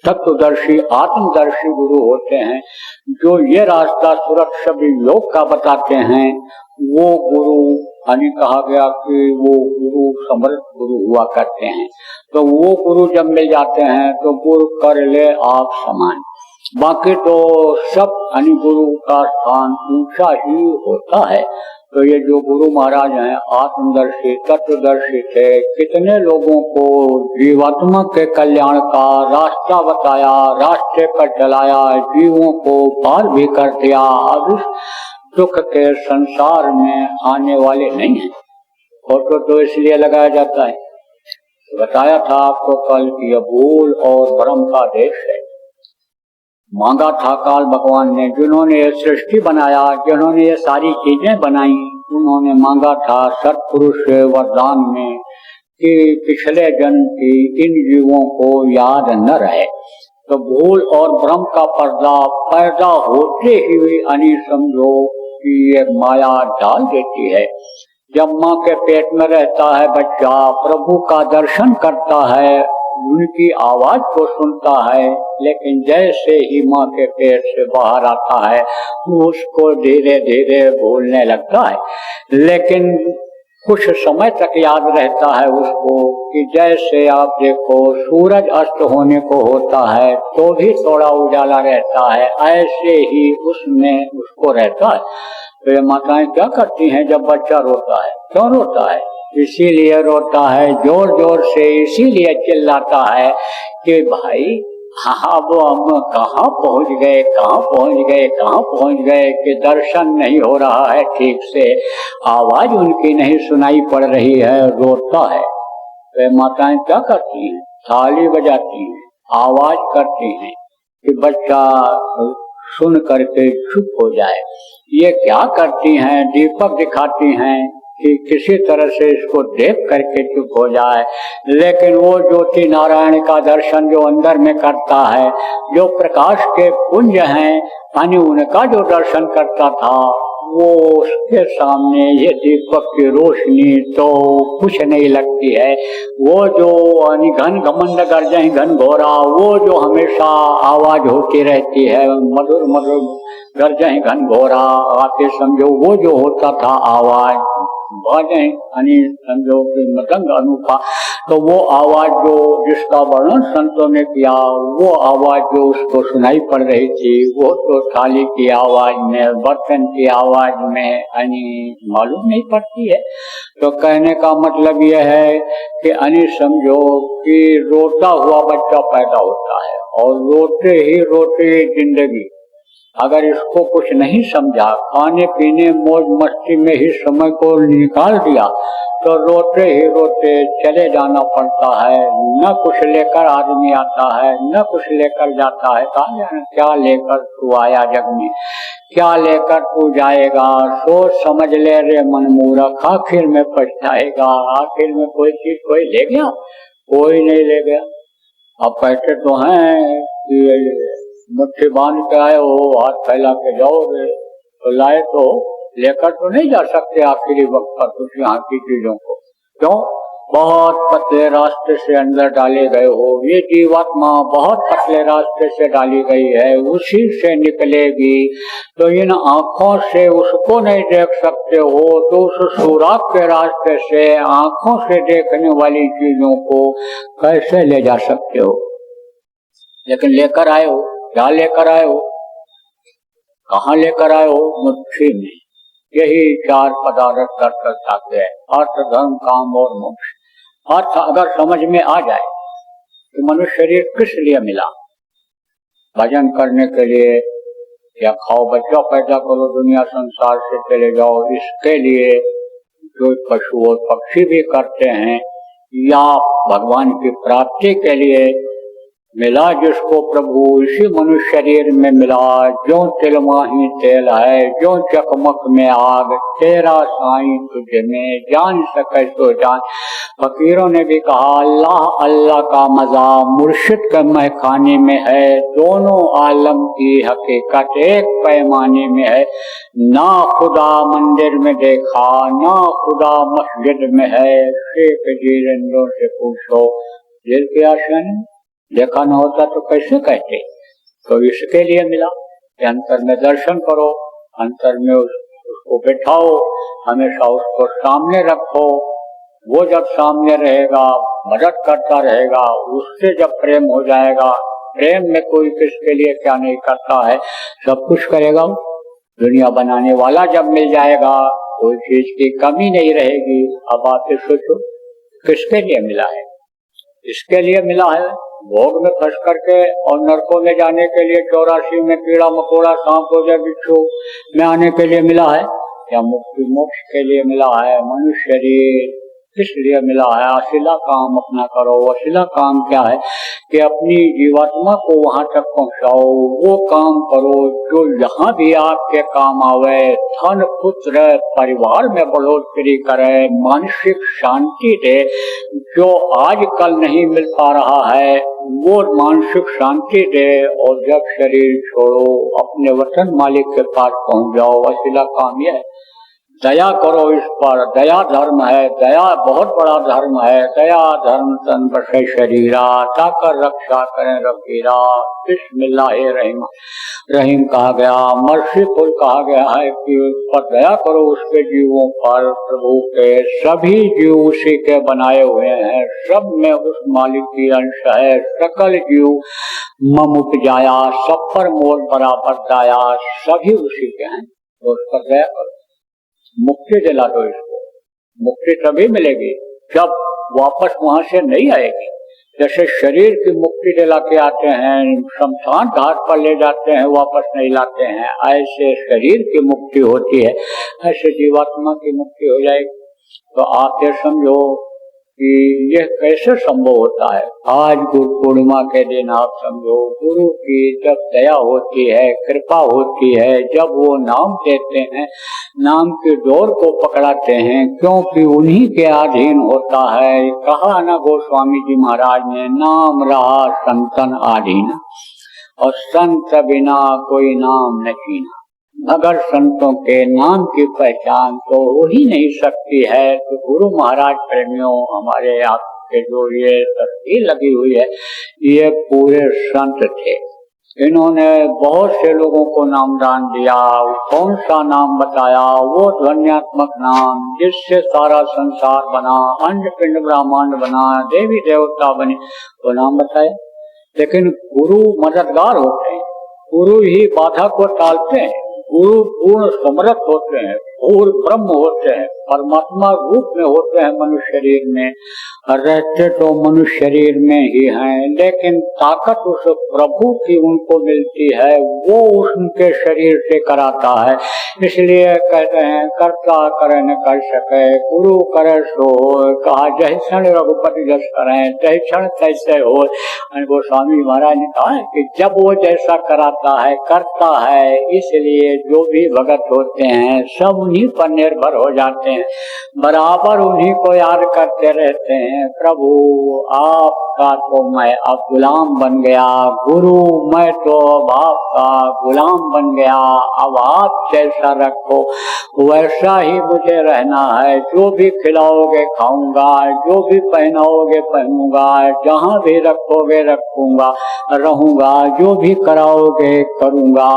तत्वदर्शी आत्मदर्शी गुरु होते हैं, जो ये रास्ता सुरक्षा योग का बताते हैं, वो गुरु यानी कहा गया कि वो गुरु समर्थ गुरु हुआ करते हैं। तो वो गुरु जब मिल जाते हैं तो गुरु कर ले आप समान। बाकी तो सब यानी गुरु का स्थान ऊंचा ही होता है। तो ये जो गुरु महाराज हैं, आत्मदर्शी तत्वदर्शी थे, कितने लोगों को जीवात्मा के कल्याण का रास्ता बताया, रास्ते पर चलाया, जीवों को पार भी कर दिया। अब इस दुख के संसार में आने वाले नहीं है। फोटो तो इसलिए लगाया जाता है, बताया था आपको कल कि यह भूल और भ्रम का देश है। मांगा था काल भगवान ने, जिन्होंने ये सृष्टि बनाया, जिन्होंने ये सारी चीजें बनाई, उन्होंने मांगा था सत्पुरुष से वरदान में कि पिछले जन्म की इन जीवों को याद न रहे। तो भूल और भ्रम का पर्दा पैदा होते ही यानी समझो कि ये माया डाल देती है। जब माँ के पेट में रहता है बच्चा, प्रभु का दर्शन करता है, उनकी आवाज को सुनता है, लेकिन जैसे ही माँ के पेट से बाहर आता है उसको धीरे धीरे भूलने लगता है। लेकिन कुछ समय तक याद रहता है उसको कि जैसे आप देखो सूरज अस्त होने को होता है तो भी थोड़ा उजाला रहता है, ऐसे ही उसमें उसको रहता है। तो ये माताएं क्या करती हैं जब बच्चा रोता है? क्यों रोता है? इसीलिए रोता है, जोर जोर से इसीलिए चिल्लाता है कि भाई हाँ वो हम कहाँ पहुँच गए, कहाँ पहुँच गए, कहाँ पहुँच गए, कि दर्शन नहीं हो रहा है ठीक से, आवाज उनकी नहीं सुनाई पड़ रही है, रोता है। वे माताएं क्या करती हैं? थाली बजाती हैं, आवाज करती हैं कि बच्चा सुन करके चुप हो जाए। ये क्या करती हैं? दीपक दिखाती हैं कि किसी तरह से इसको देख करके चुप हो जाए। लेकिन वो ज्योति नारायण का दर्शन जो अंदर में करता है, जो प्रकाश के पुंज हैं, यानी उनका जो दर्शन करता था, वो उसके सामने ये दीपक की रोशनी तो कुछ नहीं लगती है। वो जो घन घमंड गर्जन घन घोरा, वो जो हमेशा आवाज होती रहती है, मधुर मधुर गर्जन घन घोरा, आके समझो वो जो होता था आवाज, बाजें यानी समझो कि मृदंग अनूठा, तो वो आवाज जो जिसका वर्णन संतों ने किया, वो आवाज जो उसको सुनाई पड़ रही थी, वो तो थाली की आवाज में, बर्तन की आवाज में यानी मालूम नहीं पड़ती है। तो कहने का मतलब यह है कि यानी समझो कि रोता हुआ बच्चा पैदा होता है और रोते ही रोते जिंदगी, अगर इसको कुछ नहीं समझा, खाने पीने मौज मस्ती में ही समय को निकाल दिया, तो रोते ही रोते चले जाना पड़ता है। न कुछ लेकर आदमी आता है, न कुछ लेकर जाता है। कहा जाने क्या लेकर तू आया जग में, क्या लेकर तू जाएगा, सोच समझ ले रे मन मूर्ख, आखिर में पछताएगा। आखिर में कोई चीज कोई ले गया? कोई नहीं ले गया। अब कहते तो हैं कि मुट्ठी बांध के आए हो, हाथ फैला के जाओगे, तो लाए तो लेकर तो नहीं जा सकते आखिरी वक्त पर कुछ यहाँ की चीजों को। क्यों? बहुत पतले रास्ते से अंदर डाले गए हो। ये जीवात्मा बहुत पतले रास्ते से डाली गई है, उसी से निकलेगी। तो इन आंखों से उसको नहीं देख सकते हो, तो उस सुराग के रास्ते से आंखों से देखने वाली चीजों को कैसे ले जा सकते हो? लेकिन लेकर आए हो। क्या लेकर आए हो? कहाँ लेकर आए हो? मुट्ठी में। यही चार पदार्थ कर सकते हैं, अर्थ धर्म काम और मोक्ष। अर्थ अगर समझ में आ जाए तो मनुष्य शरीर किस लिए मिला? भजन करने के लिए, या खाओ बच्चा पैदा करो दुनिया संसार से चले जाओ, इसके लिए जो पशु और पक्षी भी करते हैं, या भगवान की प्राप्ति के लिए मिला जिसको प्रभु इसी मनुष्य शरीर में मिला। जो तिलमा ही तेल है, जो चकमक में आग, तेरा साईं तुझ में जान सके तो जान। फकीरों ने भी कहा अल्लाह अल्लाह का मजा मुर्शिद के महखाने में है। दोनों आलम की हकीकत एक पैमाने में है। ना खुदा मंदिर में देखा, ना खुदा मस्जिद में है। शेख जीरंदों से पूछो, दिल के आशन देखा न होता तो कैसे कहते? तो इसके लिए मिला कि अंतर में दर्शन करो, अंतर में उसको बैठाओ, हमेशा उसको सामने रखो। वो जब सामने रहेगा, मदद करता रहेगा, उससे जब प्रेम हो जाएगा, प्रेम में कोई किसके लिए क्या नहीं करता है, सब कुछ करेगा। दुनिया बनाने वाला जब मिल जाएगा, कोई चीज की कमी नहीं रहेगी। अब आप सोचो किसके लिए मिला है? इसके लिए मिला है भोग में फंस करके और नरकों में जाने के लिए, 84 में कीड़ा मकोड़ा सांप हो जाए बिच्छू में आने के लिए मिला है, या मुक्ति मोक्ष के लिए मिला है? मनुष्य शरीर किस लिए मिला है? अशिला काम अपना करो। अशिला काम क्या है कि अपनी जीवात्मा को वहां तक पहुंचाओ। वो काम करो जो यहाँ भी आपके काम आवे, धन पुत्र परिवार में बढ़ोतरी करे, मानसिक शांति दे। जो आज कल नहीं मिल पा रहा है वो मानसिक शांति दे, और जब शरीर छोड़ो अपने वतन मालिक के पास पहुंच जाओ। अशिला काम यह है। दया करो इस पर, दया धर्म है, दया बहुत बड़ा धर्म है। दया धर्म तन बसे शरीरा, ताकर रक्षा करें रफीरा। बिस्मिल्लाह रहीम रहीम कहा गया, मर्सीफुल कहा गया है कि उस पर दया करो उसके जीवों पर। प्रभु के सभी जीव उसी के बनाए हुए हैं, सब में उस मालिक की अंश है। सकल जीव मम उपजाया, सब पर मोल बराबर दाया, सभी उसी के हैं। तो उस पर दया करो। मुक्ति दिला दो इसको। मुक्ति तभी मिलेगी जब वापस वहां से नहीं आएगी। जैसे शरीर की मुक्ति दिला के आते हैं, शमशान घाट पर ले जाते हैं, वापस नहीं लाते हैं, ऐसे शरीर की मुक्ति होती है, ऐसे जीवात्मा की मुक्ति हो जाएगी। तो आप ये समझो कि यह कैसे संभव होता है। आज गुरु पूर्णिमा के दिन आप समझो गुरु की जब दया होती है, कृपा होती है, जब वो नाम देते हैं, नाम की डोर को पकड़ाते हैं, क्योंकि उन्हीं के अधीन होता है। कहा ना गोस्वामी जी महाराज ने, नाम रहा संतन आधीन, और संत बिना कोई नाम न कीना। अगर संतों के नाम की पहचान तो हो ही नहीं सकती है। तो गुरु महाराज प्रेमियों, हमारे आपके जो ये तस्वीर लगी हुई है, ये पूरे संत थे। इन्होंने बहुत से लोगों को नामदान दिया। कौन सा नाम बताया? वो ध्वन्यात्मक नाम जिससे सारा संसार बना, अंड पिंड ब्रह्मांड बना, देवी देवता बने, वो नाम बताया। लेकिन गुरु मददगार होते हैं, गुरु ही बाधा को टालते हैं, गुरु पूर्ण समर्थ होते हैं, पूर्ण ब्रह्म होते हैं, परमात्मा रूप में होते हैं। मनुष्य शरीर में रहते तो मनुष्य शरीर में ही हैं, लेकिन ताकत उस प्रभु की उनको मिलती है, वो उनके शरीर से कराता है। इसलिए कहते हैं कर्ता करे न कर सके, गुरु करे सो कहा, जय क्षण रघुपति जस करें तय क्षण तैसे हो। गोस्वामी महाराज ने कहा कि जब वो जैसा कराता है करता है, इसलिए जो भी भगत होते हैं सब उन्हीं पर निर्भर हो जाते हैं, बराबर उन्हीं को याद करते रहते हैं। प्रभु आपका तो मैं अब गुलाम बन गया, गुरु मैं तो अब आपका गुलाम बन गया, अब आप जैसा रखो वैसा ही मुझे रहना है। जो भी खिलाओगे खाऊंगा, जो भी पहनाओगे पहनूंगा, जहाँ भी रखोगे रखूंगा रहूंगा, जो भी कराओगे करूंगा।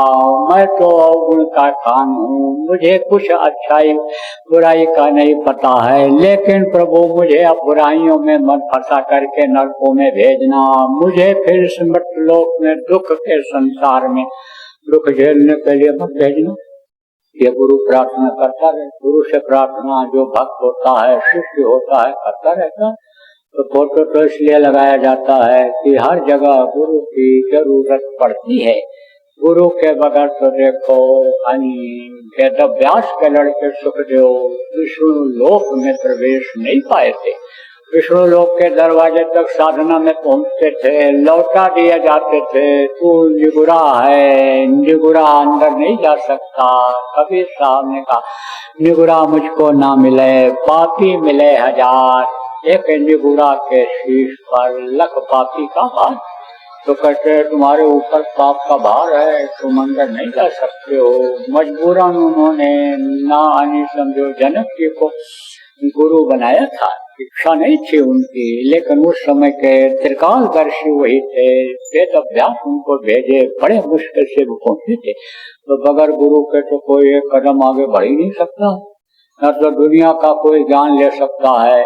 मैं तो अवगुण का खान हूँ, मुझे कुछ अच्छाई बुराई का नहीं पता है, लेकिन प्रभु मुझे अब बुराइयों में मत फंसा करके नरकों में भेजना, मुझे फिर स्मृत लोक में दुख के संसार में दुख झेलने के लिए मत भेजना। ये गुरु प्रार्थना करता रहे। गुरु से प्रार्थना जो भक्त होता है, शिष्य होता है, करता रहता है। तो फोटो तो इसलिए लगाया जाता है कि हर जगह गुरु की जरूरत पड़ती है। गुरु के बगैर तो देखो वेद व्यास के लड़के सुखदेव विष्णु लोक में प्रवेश नहीं पाए थे। विष्णु लोक के दरवाजे तक साधना में पहुंचते थे, लौटा दिए जाते थे, तू निगुरा है, निगुरा अंदर नहीं जा सकता। कबीर साहब ने कहा निगुरा मुझको ना मिले पापी मिले हजार, एक निगुरा के शीश पर लख पापी का भार। तो कहते तुम्हारे ऊपर पाप का भार है, तुम अंदर नहीं जा सकते हो। मजबूरन उन्होंने ना आनी समझो जनक जी को गुरु बनाया था, इच्छा नहीं थी उनकी, लेकिन उस समय के त्रिकालदर्शी वही थे। वेद अभ्यास उनको भेजे, बड़े मुश्किल से वो पहुंचे थे। तो बगैर गुरु के तो कोई एक कदम आगे बढ़ ही नहीं सकता, न तो दुनिया का कोई ज्ञान ले सकता है,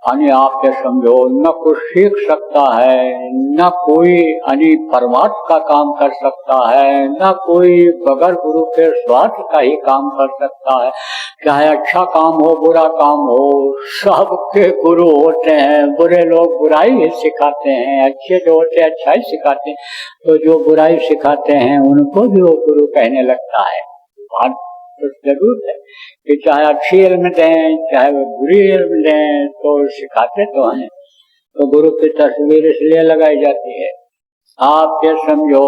यानी आप ये समझो न कुछ सीख सकता है, न कोई यानी परमार्थ का काम कर सकता है, न कोई बगैर गुरु के स्वार्थ का ही काम कर सकता है। चाहे अच्छा काम हो बुरा काम हो, सबके गुरु होते हैं। बुरे लोग बुराई ही सिखाते हैं, अच्छे जो होते हैं अच्छा ही सिखाते हैं। तो जो बुराई सिखाते हैं उनको भी वो गुरु कहने लगता है। बात तो जरूर है कि चाहे अच्छी इल्म दें चाहे वो बुरी इल्म दें, तो सिखाते तो हैं। तो गुरु की तस्वीर इसलिए लगाई जाती है। आप ये समझो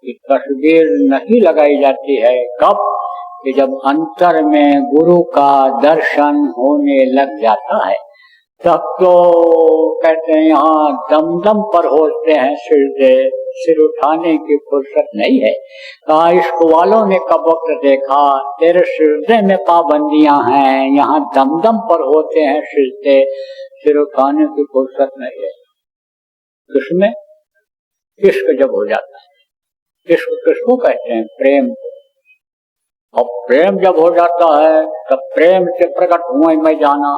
कि तस्वीर नहीं लगाई जाती है कब? कि जब अंतर में गुरु का दर्शन होने लग जाता है, तब तो कहते हैं यहाँ दमदम पर होते हैं सिर उठाने की फुर्सत नहीं है। कहा इश्क वालों ने कब वक्त देखा, तेरे सिरदे में पाबंदियां हैं, यहाँ दमदम पर होते हैं सिर उठाने की फुर्सत नहीं है। किसमें? इश्क जब हो जाता है। इश्क किसको कहते हैं? प्रेम। और प्रेम जब हो जाता है तब प्रेम से प्रकट हुए मैं जाना,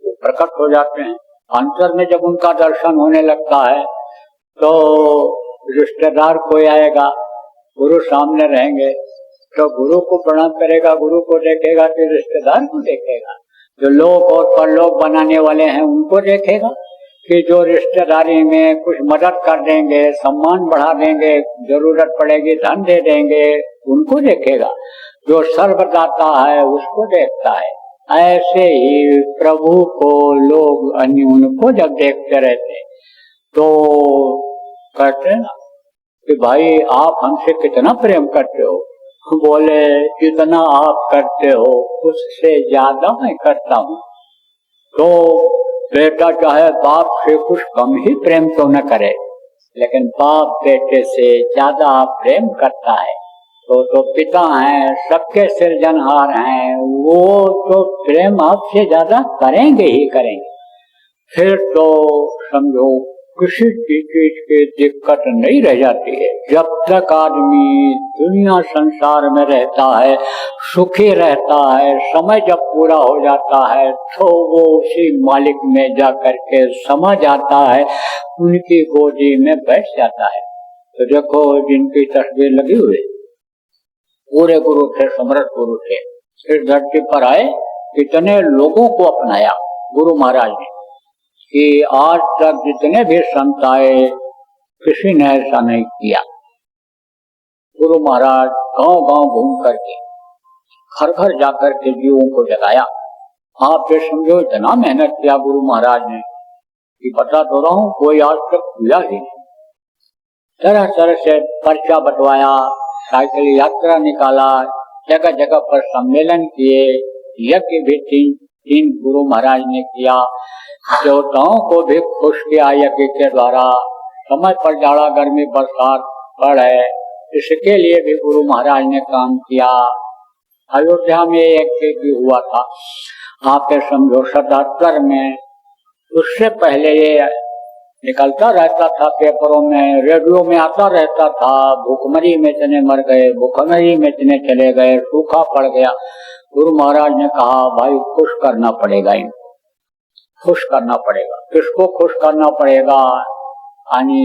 वो प्रकट हो जाते हैं। अंतर में जब उनका दर्शन होने लगता है तो रिश्तेदार कोई आएगा, गुरु सामने रहेंगे तो गुरु को प्रणाम करेगा, गुरु को देखेगा, फिर रिश्तेदार को देखेगा। जो लोक और परलोक बनाने वाले हैं उनको देखेगा, कि जो रिश्तेदारी में कुछ मदद कर देंगे, सम्मान बढ़ा देंगे, जरूरत पड़ेगी धन दे देंगे, उनको देखेगा। जो सर्वदाता है उसको देखता है। ऐसे ही प्रभु को लोग अन्य उनको जब देखते रहते तो कहते हैं ना कि भाई आप हमसे कितना प्रेम करते हो। बोले जितना आप करते हो उससे ज्यादा मैं करता हूँ। तो बेटा चाहे बाप से कुछ कम ही प्रेम तो न करे, लेकिन बाप बेटे से ज्यादा प्रेम करता है। तो पिता हैं, सबके सृजनहार हैं, वो तो प्रेम आपसे ज्यादा करेंगे ही करेंगे। फिर तो समझो किसी चीज की दिक्कत नहीं रह जाती है। जब तक आदमी दुनिया संसार में रहता है, सुखी रहता है, समय जब पूरा हो जाता है तो वो उसी मालिक में जा करके समा जाता है, उनकी गोदी में बैठ जाता है। तो देखो जिनकी तस्वीर लगी हुई, पूरे गुरु थे, समर्थ गुरु थे, इस धरती पर आए, कितने लोगों को अपनाया गुरु महाराज ने, कि आज तक जितने भी संत आए किसी ने ऐसा नहीं किया। गुरु महाराज गांव गांव घूम करके, घर घर जाकर के जीवों को जगाया। आप ये समझो इतना मेहनत किया गुरु महाराज ने कि बता तो रहा हूं, कोई आज तक किया ही नहीं। तरह तरह से पर्चा बंटवाया, साइकिल यात्रा निकाला, जगह जगह पर सम्मेलन किए, यज्ञ भी तीन गुरु महाराज ने किया। देवताओं को भी खुश किया यज्ञ के द्वारा। समय पर जाड़ा गर्मी बरसात पड़े, इसके लिए भी गुरु महाराज ने काम किया। अयोध्या में यज्ञ भी हुआ था, आप समझो 77 में। उससे पहले ये निकलता रहता था पेपरों में, रेडियो में आता रहता था, भूखमरी में इतने मर गए, भूखमरी में इतने चले गए, सूखा पड़ गया। गुरु महाराज ने कहा भाई खुश करना पड़ेगा, इनको खुश करना पड़ेगा। किसको खुश करना पड़ेगा? यानी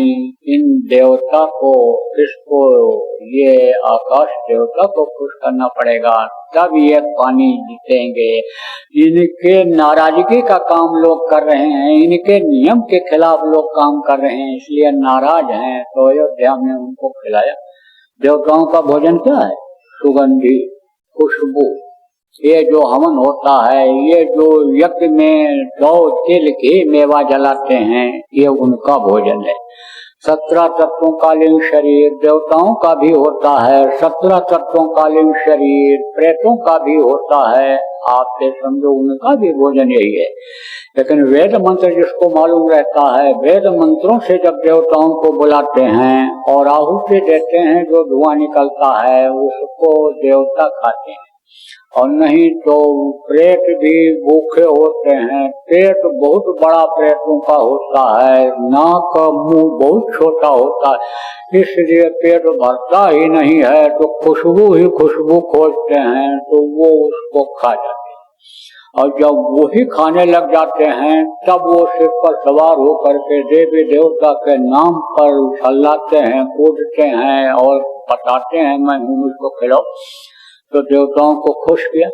इन देवता को, किसको? ये आकाश देवता को खुश करना पड़ेगा, तब ये पानी जीतेंगे। इनके नाराजगी का काम लोग कर रहे हैं, इनके नियम के खिलाफ लोग काम कर रहे हैं, इसलिए नाराज हैं। तो अयोध्या में उनको खिलाया। देवताओं का भोजन क्या है? सुगंधी, खुशबू। ये जो हवन होता है, ये जो यज्ञ में गौ तिल घी मेवा जलाते हैं, ये उनका भोजन है। 17 तत्वों का लिंग शरीर देवताओं का भी होता है, 17 तत्वों का लिंग शरीर प्रेतों का भी होता है। आप समझो उनका भी भोजन यही है। लेकिन वेद मंत्र जिसको मालूम रहता है, वेद मंत्रों से जब देवताओं को बुलाते हैं और आहुति देते हैं, जो धुआं निकलता है उसको देवता खाते हैं। और नहीं तो प्रेत भी भूखे होते हैं। पेट बहुत बड़ा प्रेतों का होता है, नाक मुंह बहुत छोटा होता है, इसलिए पेट भरता ही नहीं है, तो खुशबू ही खुशबू खोजते हैं, तो वो उसको खा जाते हैं। और जब वो ही खाने लग जाते हैं, तब वो सिर पर सवार होकर के देवी देवता के नाम पर उछलाते हैं, कूदते हैं और बताते हैं मैं हूँ, मुझको खिलाओ। तो देवताओं को खुश किया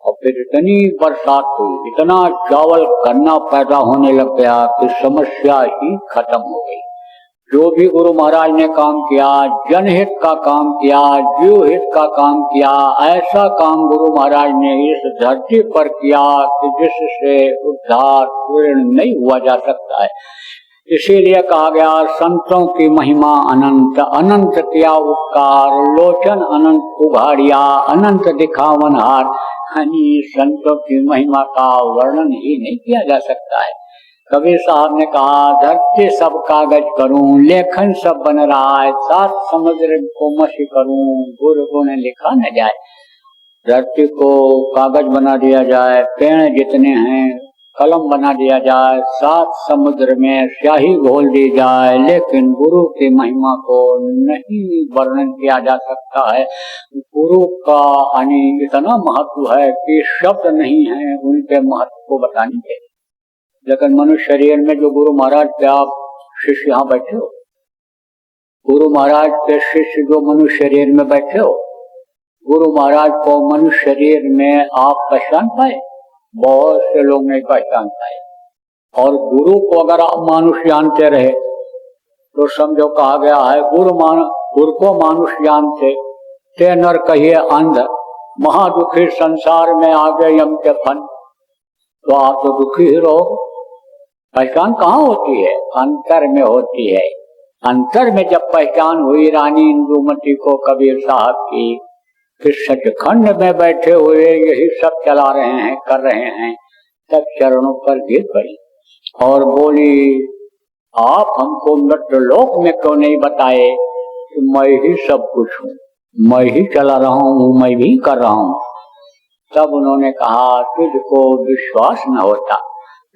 और फिर इतनी बरसात हुई, इतना चावल करना पैदा होने लग गया कि समस्या ही खत्म हो गई। जो भी गुरु महाराज ने काम किया, जनहित का काम किया, जीव हित का काम किया, ऐसा काम गुरु महाराज ने इस धरती पर किया कि जिससे उद्धार पूर्ण नहीं हुआ जा सकता है। इसीलिए कहा गया संतों की महिमा अनंत, अनंत किया उपकार, लोचन अनंत उघाड़िया, अनंत दिखावन हार। संतों की महिमा का वर्णन ही नहीं किया जा सकता है। कबीर साहब ने कहा धरती सब कागज करूं, लेखन सब बन रहा है, 7 समुद्र को मशी करूं, गुरु गुण लिखा न जाए। धरती को कागज बना दिया जाए, पेड़ जितने हैं कलम बना दिया जाए, 7 समुद्र में स्याही घोल दी जाए, लेकिन गुरु की महिमा को नहीं वर्णन किया जा सकता है। गुरु का इतना महत्व है कि शब्द नहीं है उनके महत्व को बताने के। लेकिन मनुष्य शरीर में जो गुरु महाराज के आप शिष्य यहाँ बैठे हो, गुरु महाराज के शिष्य जो मनुष्य शरीर में बैठे हो, गुरु महाराज को मनुष्य शरीर में आप पहचान पाए? बहुत से लोग नहीं पहचान पाए। और गुरु को अगर आप मानुष जानते रहे तो समझो कहा गया है गुरु को मानुष जानते ते नर कहिए अंध, महादुखी संसार में आगे यम के फन। तो आप तो दुखी ही रहो। पहचान कहाँ होती है? अंतर में होती है। अंतर में जब पहचान हुई रानी इंदुमती को कबीर साहब की, फिर सचखंड में बैठे हुए यही सब चला रहे हैं, कर रहे हैं, तब चरणों पर गिर पड़ी और बोली आप हमको मृत्यु लोक में क्यों नहीं बताए कि मैं ही सब कुछ हूँ, मैं ही चला रहा हूँ, मैं भी कर रहा हूँ। तब उन्होंने कहा तुझको विश्वास न होता,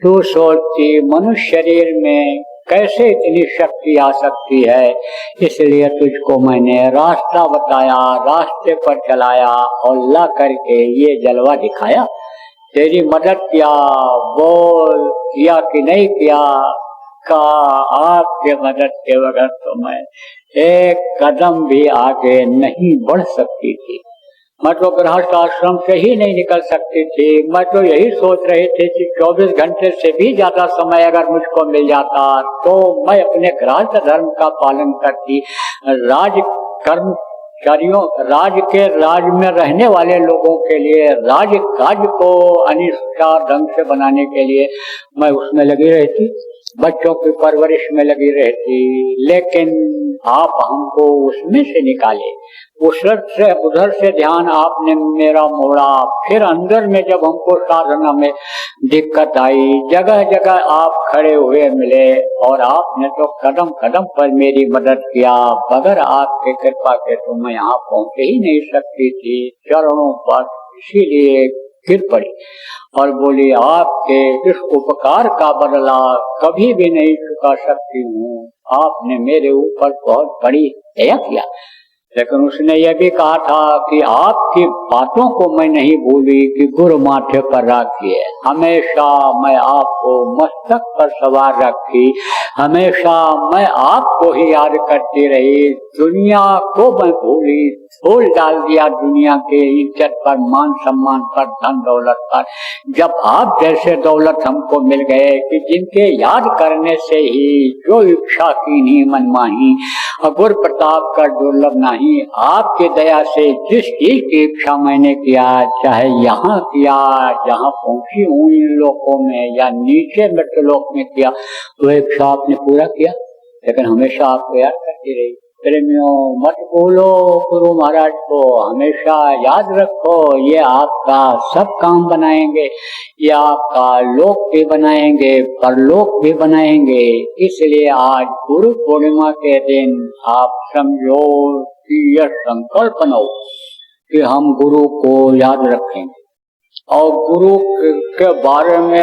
तू सोचती मनुष्य शरीर में कैसे इतनी शक्ति आ सकती है। इसलिए तुझको मैंने रास्ता बताया, रास्ते पर चलाया और ला करके ये जलवा दिखाया। तेरी मदद किया, बोल किया कि नहीं किया। का आपके मदद के बगैर तो मैं एक कदम भी आगे नहीं बढ़ सकती थी। मैं तो गृहस्थ आश्रम से ही नहीं निकल सकती थी। मैं तो यही सोच रही थी कि 24 घंटे से भी ज्यादा समय अगर मुझको मिल जाता तो मैं अपने गृहस्थ धर्म का पालन करती। राज कर्मचारियों, राज में रहने वाले लोगों के लिए, राज काज को अनिष्ट ढंग से बनाने के लिए मैं उसमें लगी रहती, बच्चों की परवरिश में लगी रहती। लेकिन आप हमको उसमें से निकाले, उधर से ध्यान आपने मेरा मोड़ा। फिर अंदर में जब हमको साधना में दिक्कत आई, जगह जगह आप खड़े हुए मिले और आपने तो कदम कदम पर मेरी मदद किया। बगैर आपके कृपा के तो मैं यहाँ पहुँच ही नहीं सकती थी। चरणों पर इसीलिए गिर पड़ी और बोली, आपके इस उपकार का बदला कभी भी नहीं चुका सकती हूँ। आपने मेरे ऊपर बहुत बड़ी दया किया। लेकिन उसने यह भी कहा था कि आपकी बातों को मैं नहीं भूली कि गुरु माथे पर रखिए। हमेशा मैं आपको मस्तक पर सवार रखी, हमेशा मैं आपको ही याद करती रही। दुनिया को मैं भूली, धूल डाल दिया दुनिया के इज्जत पर, मान सम्मान पर, धन दौलत पर। जब आप जैसे दौलत हमको मिल गए कि जिनके याद करने से ही जो इच्छा की नहीं मनमाही, गुरु प्रताप का दुर्लभ नहीं। आपकी दया से जिस चीज की इच्छा मैंने किया, चाहे यहाँ किया जहाँ पहुंची हूँ इन लोकों में या नीचे मृत्यलोक में किया, तो इच्छा आपने पूरा किया। लेकिन हमेशा आपको याद करती रही। प्रेमियों, मत भूलो गुरु महाराज को, हमेशा याद रखो। ये आपका सब काम बनाएंगे, ये आपका लोक भी बनाएंगे, परलोक भी बनाएंगे। इसलिए आज गुरु पूर्णिमा के दिन आप समझो कि यह संकल्प लो कि हम गुरु को याद रखेंगे और गुरु के बारे में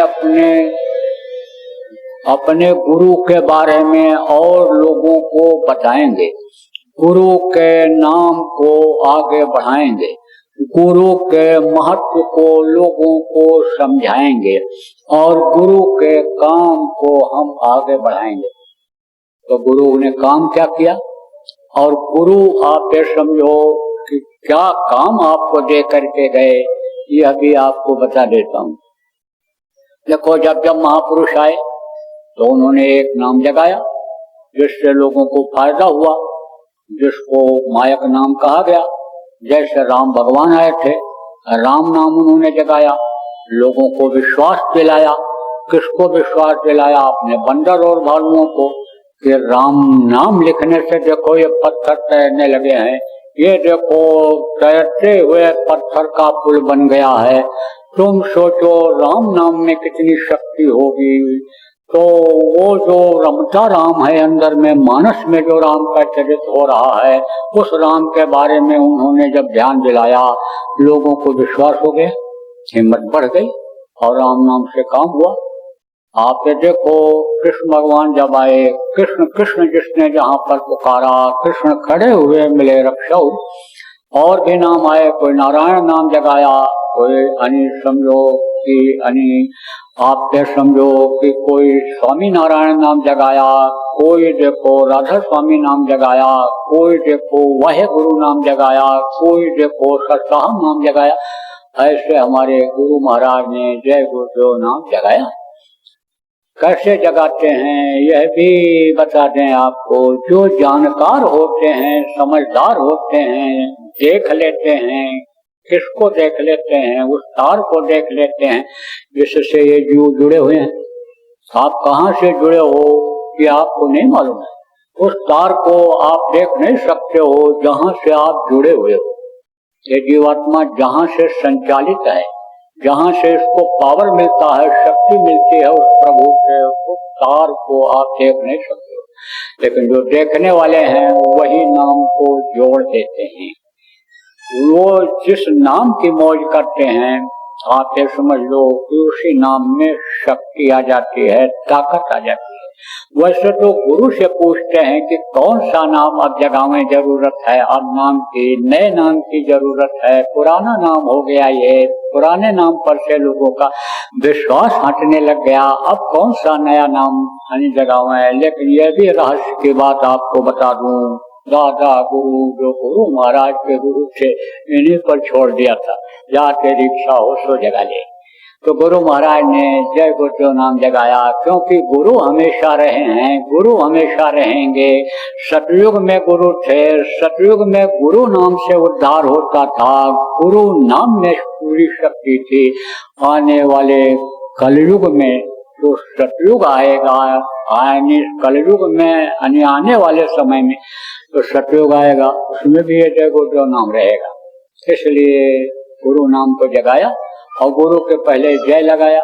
अपने गुरु के बारे में और लोगों को बताएंगे, गुरु के नाम को आगे बढ़ाएंगे, गुरु के महत्व को लोगों को समझाएंगे और गुरु के काम को हम आगे बढ़ाएंगे। तो गुरु ने काम क्या किया और गुरु आप ये समझो कि क्या काम आपको दे करके गए, यह भी आपको बता देता हूँ। देखो, जब महापुरुष आए तो उन्होंने एक नाम जगाया जिससे लोगों को फायदा हुआ, जिसको माया का नाम कहा गया। जैसे राम भगवान आए थे, राम नाम उन्होंने जगाया, लोगों को विश्वास दिलाया। किसको विश्वास दिलाया? अपने बंदर और भालुओं को कि राम नाम लिखने से देखो ये पत्थर तैरने लगे हैं, ये देखो तैरते हुए पत्थर का पुल बन गया है। तुम सोचो राम नाम में कितनी शक्ति होगी। तो वो जो रमता राम है अंदर में, मानस में जो राम का चरित्र हो रहा है, उस राम के बारे में उन्होंने जब ध्यान दिलाया, लोगों को विश्वास हो गया, हिम्मत बढ़ गई और राम नाम से काम हुआ। आप ये देखो, कृष्ण भगवान जब आए, कृष्ण कृष्ण जिसने जहाँ पर पुकारा, कृष्ण खड़े हुए मिले रक्षौ। और भी नाम आए, कोई नारायण नाम जगाया, कोई अनि समझो कि अनि आप ये समझो कि कोई स्वामी नारायण नाम जगाया, कोई देखो राधा स्वामी नाम जगाया, कोई देखो वह गुरु नाम जगाया, कोई देखो सत्साहम नाम जगाया। ऐसे हमारे गुरु महाराज ने जय गुरुदेव नाम जगाया। कैसे जगाते हैं यह भी बता दें आपको। जो जानकार होते हैं, समझदार होते हैं, देख लेते हैं, किसको देख लेते हैं? उस तार को देख लेते हैं जिससे ये जीव जुड़े हुए हैं। आप कहाँ से जुड़े हो कि आपको नहीं मालूम है। उस तार को आप देख नहीं सकते हो जहाँ से आप जुड़े हुए हो। ये जीवात्मा जहाँ से संचालित है, जहाँ से इसको पावर मिलता है, शक्ति मिलती है उस प्रभु से, उस तार को आप देख नहीं सकते हो। लेकिन जो देखने वाले हैं वही नाम को जोड़ देते हैं। वो जिस नाम की मौज करते हैं, आप ये समझ लो कि उसी नाम में शक्ति आ जाती है, ताकत आ जाती है। वैसे तो गुरु से पूछते हैं कि कौन सा नाम अब जगह में जरूरत है, अब नाम की नए नाम की जरूरत है, पुराना नाम हो गया, ये पुराने नाम पर से लोगों का विश्वास हटने लग गया, अब कौन सा नया नाम अन्य जगह में है। लेकिन यह भी रहस्य की बात आपको बता दूं, दादा गुरु जो गुरु महाराज के गुरु थे इन्हीं पर छोड़ दिया था, जाके रिक्शा हो सो जगह ले। तो गुरु महाराज ने जय गुरु नाम जगाया, क्योंकि गुरु हमेशा रहे हैं, गुरु हमेशा रहेंगे। सतयुग में गुरु थे, सतयुग में गुरु नाम से उद्धार होता था, गुरु नाम में पूरी शक्ति थी। आने वाले कलयुग में जो सतयुग आएगा, कलयुग में आने वाले समय में तो सतयुग आएगा, उसमें भी ये जय गुरु नाम रहेगा। इसलिए गुरु नाम को जगाया और गुरु के पहले जय लगाया।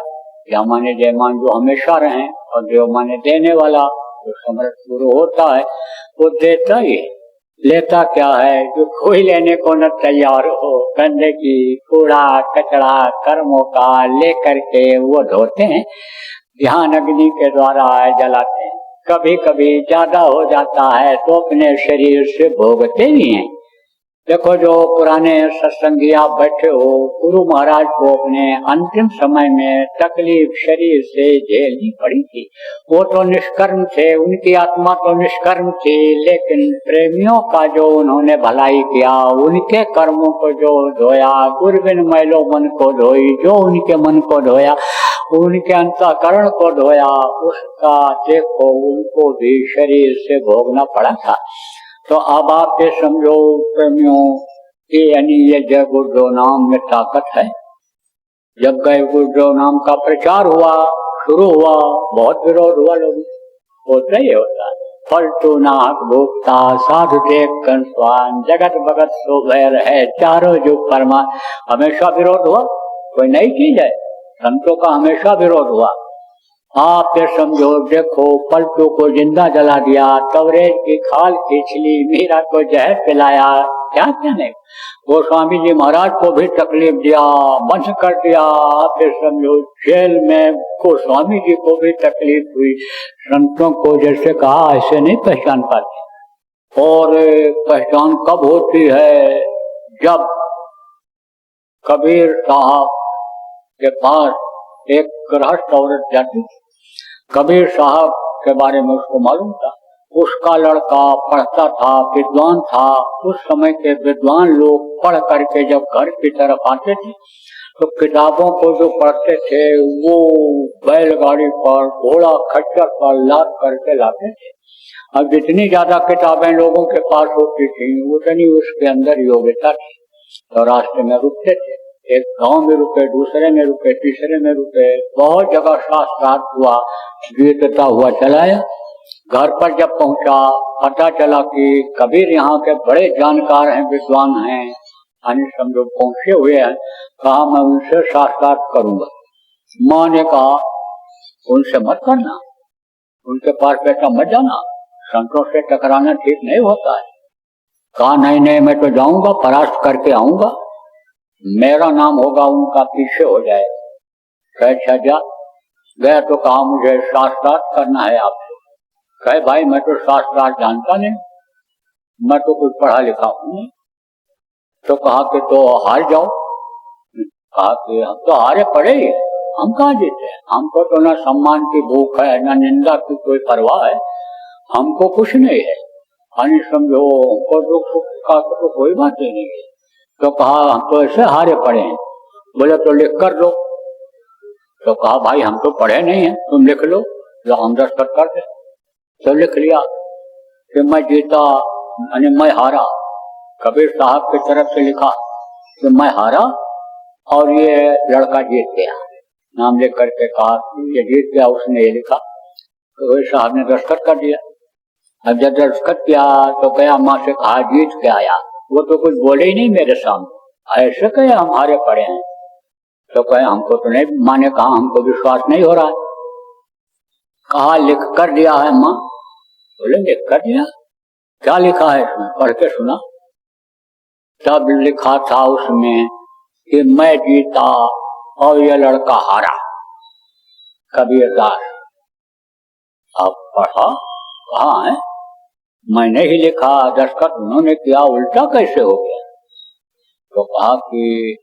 या माने जयमान जो हमेशा रहे, और देव माने देने वाला, जो समर्थ गुरु होता है वो देता ही है, लेता क्या है। जो कोई लेने को न तैयार हो, गंदगी कूड़ा कचरा कर्मों का लेकर के वो धोते हैं, ध्यान अग्नि के द्वारा जलाते हैं। कभी कभी ज्यादा हो जाता है तो अपने शरीर से भोगते भी हैं। देखो जो पुराने सत्संगी आप बैठे हो, गुरु महाराज को अपने अंतिम समय में तकलीफ शरीर से झेलनी पड़ी थी। वो तो निष्कर्म थे, उनकी आत्मा तो निष्कर्म थी, लेकिन प्रेमियों का जो उन्होंने भलाई किया, उनके कर्मों को जो धोया, गुरबिन मैलो मन को धोई, जो उनके मन को धोया, उनके अंतःकरण को धोया, उसका देखो उनको भी शरीर से भोगना पड़ा था। तो अब आप ये समझो प्रेमियों कि यानी ये जय गुरु नाम में ताकत है। जब जय गुरु नाम का प्रचार हुआ, शुरू हुआ, बहुत विरोध हुआ, लोग होता ही होता है। फलतू नाहक भोक्ता साधु देख कंसवान, जगत भगत सो भैर है चारों जुग परमा। हमेशा विरोध हुआ, कोई नई चीज है, संतों का हमेशा विरोध हुआ। आप ये समझो, देखो पलटू को जिंदा जला दिया, तवरेज की खाल खींच ली, मीरा को जहर पिलाया, क्या क्या नहीं। गोस्वामी जी महाराज को भी तकलीफ दिया, बंद कर दिया। आप ये समझो जेल में गोस्वामी जी को भी तकलीफ हुई। संतों को जैसे कहा ऐसे नहीं पहचान पाते। और पहचान कब होती है, जब कबीर साहब के पास एक गृहस्थ औरत जाती थी। कबीर साहब के बारे में उसको मालूम था, उसका लड़का पढ़ता था, विद्वान था। उस समय के विद्वान लोग पढ़ करके जब घर की तरफ आते थे तो किताबों को जो पढ़ते थे वो बैलगाड़ी पर, घोड़ा खच्चर पर लाद करके लाते थे। अब जितनी ज्यादा किताबें लोगों के पास होती थी उतनी उसके अंदर योग्यता थी। तो रास्ते में रुकते थे, एक गांव में रुके, दूसरे में रुके, तीसरे में रुके, बहुत जगह शास्त्रार्थ हुआ, गीतता हुआ चलाया। घर पर जब पहुंचा पता चला कि कबीर यहाँ के बड़े जानकार हैं, विद्वान हैं, यानी समझो पहुंचे हुए हैं। कहा मैं उनसे शास्त्रार्थ करूंगा। माँ ने कहा उनसे मत करना, उनके पास बेटा मत जाना, संतों से टकराना ठीक नहीं होता है। कहा नहीं नहीं मैं तो जाऊंगा, परास्त करके आऊंगा, मेरा नाम होगा, उनका पीछे हो जाए। अच्छा जा गया तो कहा मुझे शास्त्रार्थ करना है आपसे। कहे भाई मैं तो शास्त्रार्थ जानता नहीं, मैं तो कुछ पढ़ा लिखा हूं नहीं। तो कहा कि तो हार जाओ। कहा कि हम तो हारे पड़े ही, हम कहाँ जीते, हमको तो न सम्मान की भूख है, न निंदा की कोई परवाह है, हमको कुछ नहीं है, यानी समझो हमको दुख सुख का तो कोई बात ही नहीं है। तो कहा हम तो ऐसे हारे पड़े हैं। बोले तो लिख कर दो। तो कहा भाई हम तो पढ़े नहीं हैं, तुम लिख लो, जो हम दस्तखत कर दे। तो लिख लिया कि मैं जीता यानी मैं हारा। कबीर साहब की तरफ से लिखा कि मैं हारा और ये लड़का जीत गया। नाम लिख करके कहा ये जीत गया, उसने ये लिखा। तो कबीर साहब ने दस्तखत कर दिया। अब जब दस्तखत किया तो गया माँ से कहा जीत के आया। वो तो कुछ बोले ही नहीं मेरे सामने, ऐसे कहे हम हारे पड़े हैं। तो कहे हमको तो नहीं, माँ ने कहा हमको विश्वास नहीं हो रहा है। कहा लिख कर दिया है माँ। बोले लिख कर दिया, क्या लिखा है इसमें, पढ़ के सुना। तब लिखा था उसमें कि मैं जीता और ये लड़का हारा, कबीरदास। आप पढ़ा? कहाँ है? मैंने ही लिखा, दस्तखत उन्होंने किया, उल्टा कैसे हो गया? तो कहा कि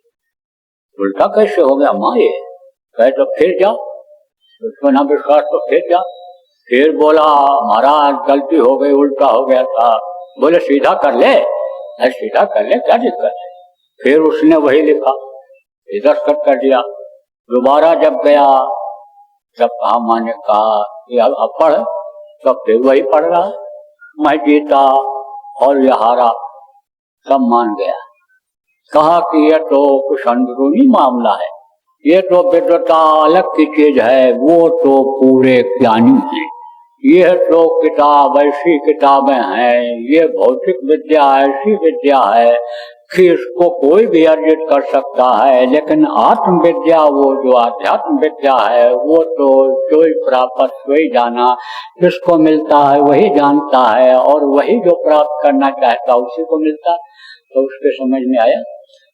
उल्टा कैसे हो गया माँ ये? कहे तो फिर जा, उसको ना विश्वास तो फिर जा। फिर बोला महाराज गलती हो गई, उल्टा हो गया था। बोले सीधा कर ले। सीधा कर ले, क्या दिक्कत है? फिर उसने वही लिखा, दस्तखत कर दिया। दोबारा जब गया जब कहा, माँ ने कहा कि अब पढ़, तो फिर वही पढ़ रहा। मैं जीता और ये हारा, सब मान गया। कहा कि ये तो कुछ अंदरूनी मामला है, ये तो विद्वता अलग की चीज है, वो तो पूरे ज्ञानी है। ये तो किताब ऐसी किताबें हैं, ये भौतिक विद्या ऐसी विद्या है कि इसको कोई भी अर्जित कर सकता है, लेकिन आत्म विद्या, वो जो आध्यात्म विद्या है, वो तो जो ही प्राप्त वही जाना, जिसको मिलता है वही जानता है, और वही जो प्राप्त करना चाहता है उसी को मिलता। तो उसके समझ में आया।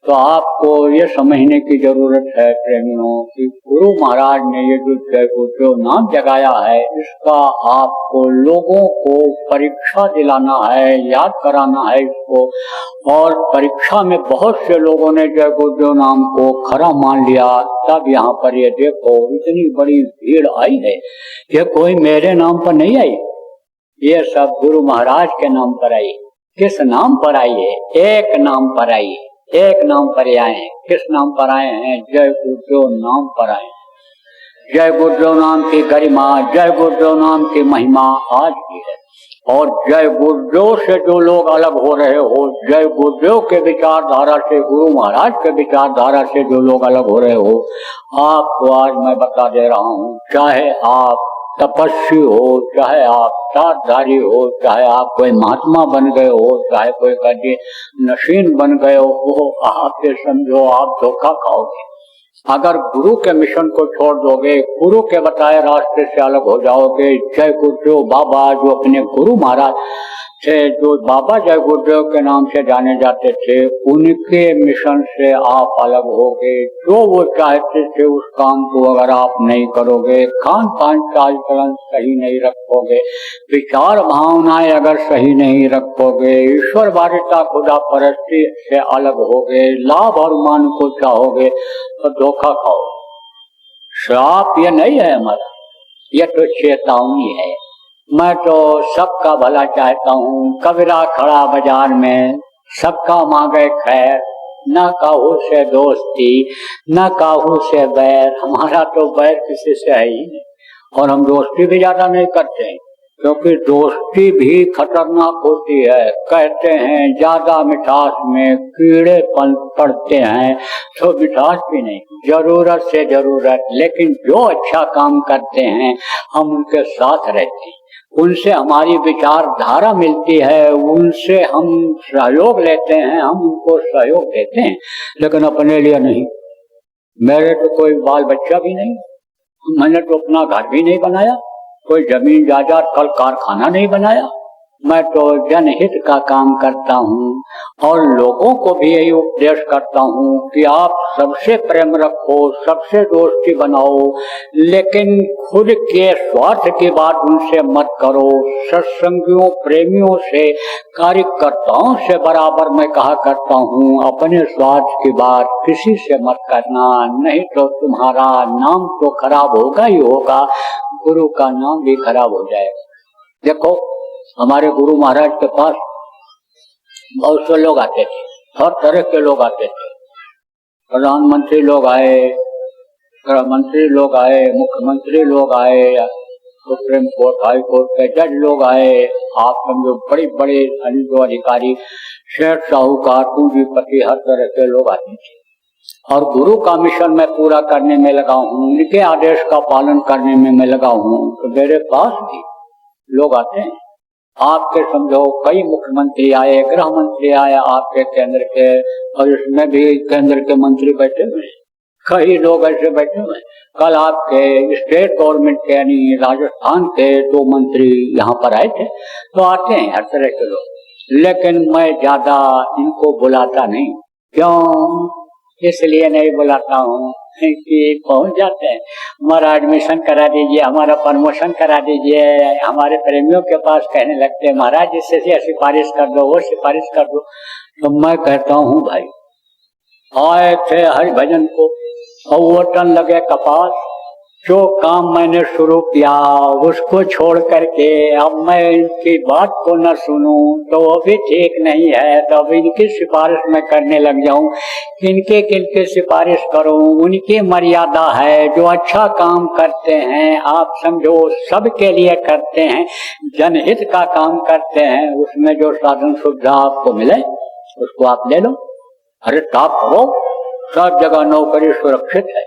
तो आपको ये समझने की जरूरत है प्रेमियों कि गुरु महाराज ने ये जो नाम जगाया है, इसका आपको लोगों को परीक्षा दिलाना है, याद कराना है इसको। और परीक्षा में बहुत से लोगों ने जय गुरुदेव नाम को खरा मान लिया, तब यहाँ पर ये देखो इतनी बड़ी भीड़ आई है। ये कोई मेरे नाम पर नहीं आई, ये सब गुरु महाराज के नाम पर आई। किस नाम पर आई है? एक नाम पर आई है, एक नाम पर आए हैं। किस नाम पर आए हैं? जय गुरुदेव नाम पर आए हैं। जय गुरुदेव नाम की गरिमा, जय गुरुदेव नाम की महिमा आज की है। और जय गुरुदेव से जो लोग अलग हो रहे हो, जय गुरुदेव के विचारधारा से, गुरु महाराज के विचारधारा से जो लोग अलग हो रहे हो, आपको आज मैं बता दे रहा हूँ, चाहे आप तपस्वी हो, चाहे आप साधधारी हो, चाहे आप कोई महात्मा बन गए हो, चाहे कोई कभी नशीन बन गए हो, वो आप ये समझो आप धोखा खाओगे। अगर गुरु के मिशन को छोड़ दोगे, गुरु के बताए रास्ते से अलग हो जाओगे, जय गुरुदेव बाबा जो अपने गुरु महाराज से, जो बाबा जय गुरुदेव के नाम से जाने जाते थे, उनके मिशन से आप अलग होगे। जो वो चाहते थे उस काम को अगर आप नहीं करोगे, खान पान चाल चलन सही नहीं रखोगे, विचार भावनाएं अगर सही नहीं रखोगे, ईश्वर वारिता खुदा परस्ती से अलग होगे, लाभ और मान को चाहोगे, तो धोखा खाओ। श्राप ये नहीं है हमारा, ये तो चेतावनी है। मैं तो सबका भला चाहता हूँ, कबीरा खड़ा बाजार में, सबका मांगे खैर, न काहू से दोस्ती, न काहू से बैर। हमारा तो बैर किसी से है ही नहीं, और हम दोस्ती भी ज्यादा नहीं करते हैं, क्योंकि दोस्ती भी खतरनाक होती है। कहते हैं ज्यादा मिठास में कीड़े पड़ते हैं, तो मिठास भी नहीं, जरूरत से जरूरत। लेकिन जो अच्छा काम करते हैं हम उनके साथ रहते हैं, उनसे हमारी विचारधारा मिलती है, उनसे हम सहयोग लेते हैं, हम उनको सहयोग देते हैं, लेकिन अपने लिए नहीं। मेरे तो कोई बाल बच्चा भी नहीं, मैंने तो अपना घर भी नहीं बनाया, कोई जमीन जायदाद कल कारखाना नहीं बनाया। मैं तो जनहित का काम करता हूँ, और लोगों को भी यही उपदेश करता हूँ कि आप सबसे प्रेम रखो, सबसे दोस्ती बनाओ, लेकिन खुद के स्वार्थ की बात उनसे मत करो। सत्संगियों, प्रेमियों से, कार्यकर्ताओं से बराबर मैं कहा करता हूँ, अपने स्वार्थ की बात किसी से मत करना, नहीं तो तुम्हारा नाम तो खराब होगा ही होगा, गुरु का नाम भी खराब हो जाएगा। देखो हमारे गुरु महाराज के पास बहुत से लोग आते थे, हर तरह के लोग आते थे। प्रधानमंत्री लोग आए, गृह मंत्री लोग आए, मुख्यमंत्री लोग आए, सुप्रीम कोर्ट, हाई कोर्ट के जज लोग आए, आप समझो बड़े बड़े अधिकारी, शेठ साहूकार, पूंजीपति, हर तरह के लोग आते थे। और गुरु का मिशन मैं पूरा करने में लगा हूँ, उनके आदेश का पालन करने में मैं लगा हूँ, तो मेरे पास भी लोग आते हैं। आपके समझो कई मुख्यमंत्री आए, गृह मंत्री आए आपके केंद्र के, और इसमें भी केंद्र के मंत्री बैठे हुए हैं, कई लोग ऐसे बैठे हुए हैं। कल आपके स्टेट गवर्नमेंट के यानी राजस्थान के 2 मंत्री यहाँ पर आए थे। तो आते हैं हर तरह के लोग, लेकिन मैं ज्यादा इनको बुलाता नहीं। क्यों? इसलिए नहीं बुलाता हूँ कि पहुंच जाते हैं, हमारा एडमिशन करा दीजिए, हमारा प्रमोशन करा दीजिए। हमारे प्रेमियों के पास कहने लगते हैं महाराज इससे सिफारिश कर दो, वो सिफारिश कर दो। तो मैं कहता हूँ भाई आए थे हरि भजन को और वो टन लगे कपास, जो काम मैंने शुरू किया उसको छोड़ करके अब मैं इनकी बात को न सुनूं तो वो भी ठीक नहीं है। तो अब इनकी सिफारिश मैं करने लग जाऊं, किनके सिफारिश करूं? उनकी मर्यादा है, जो अच्छा काम करते हैं आप समझो सबके लिए करते हैं, जनहित का काम करते हैं, उसमें जो साधन सुविधा आपको मिले उसको आप ले लो। अरे टॉप करो, सब जगह नौकरी सुरक्षित है।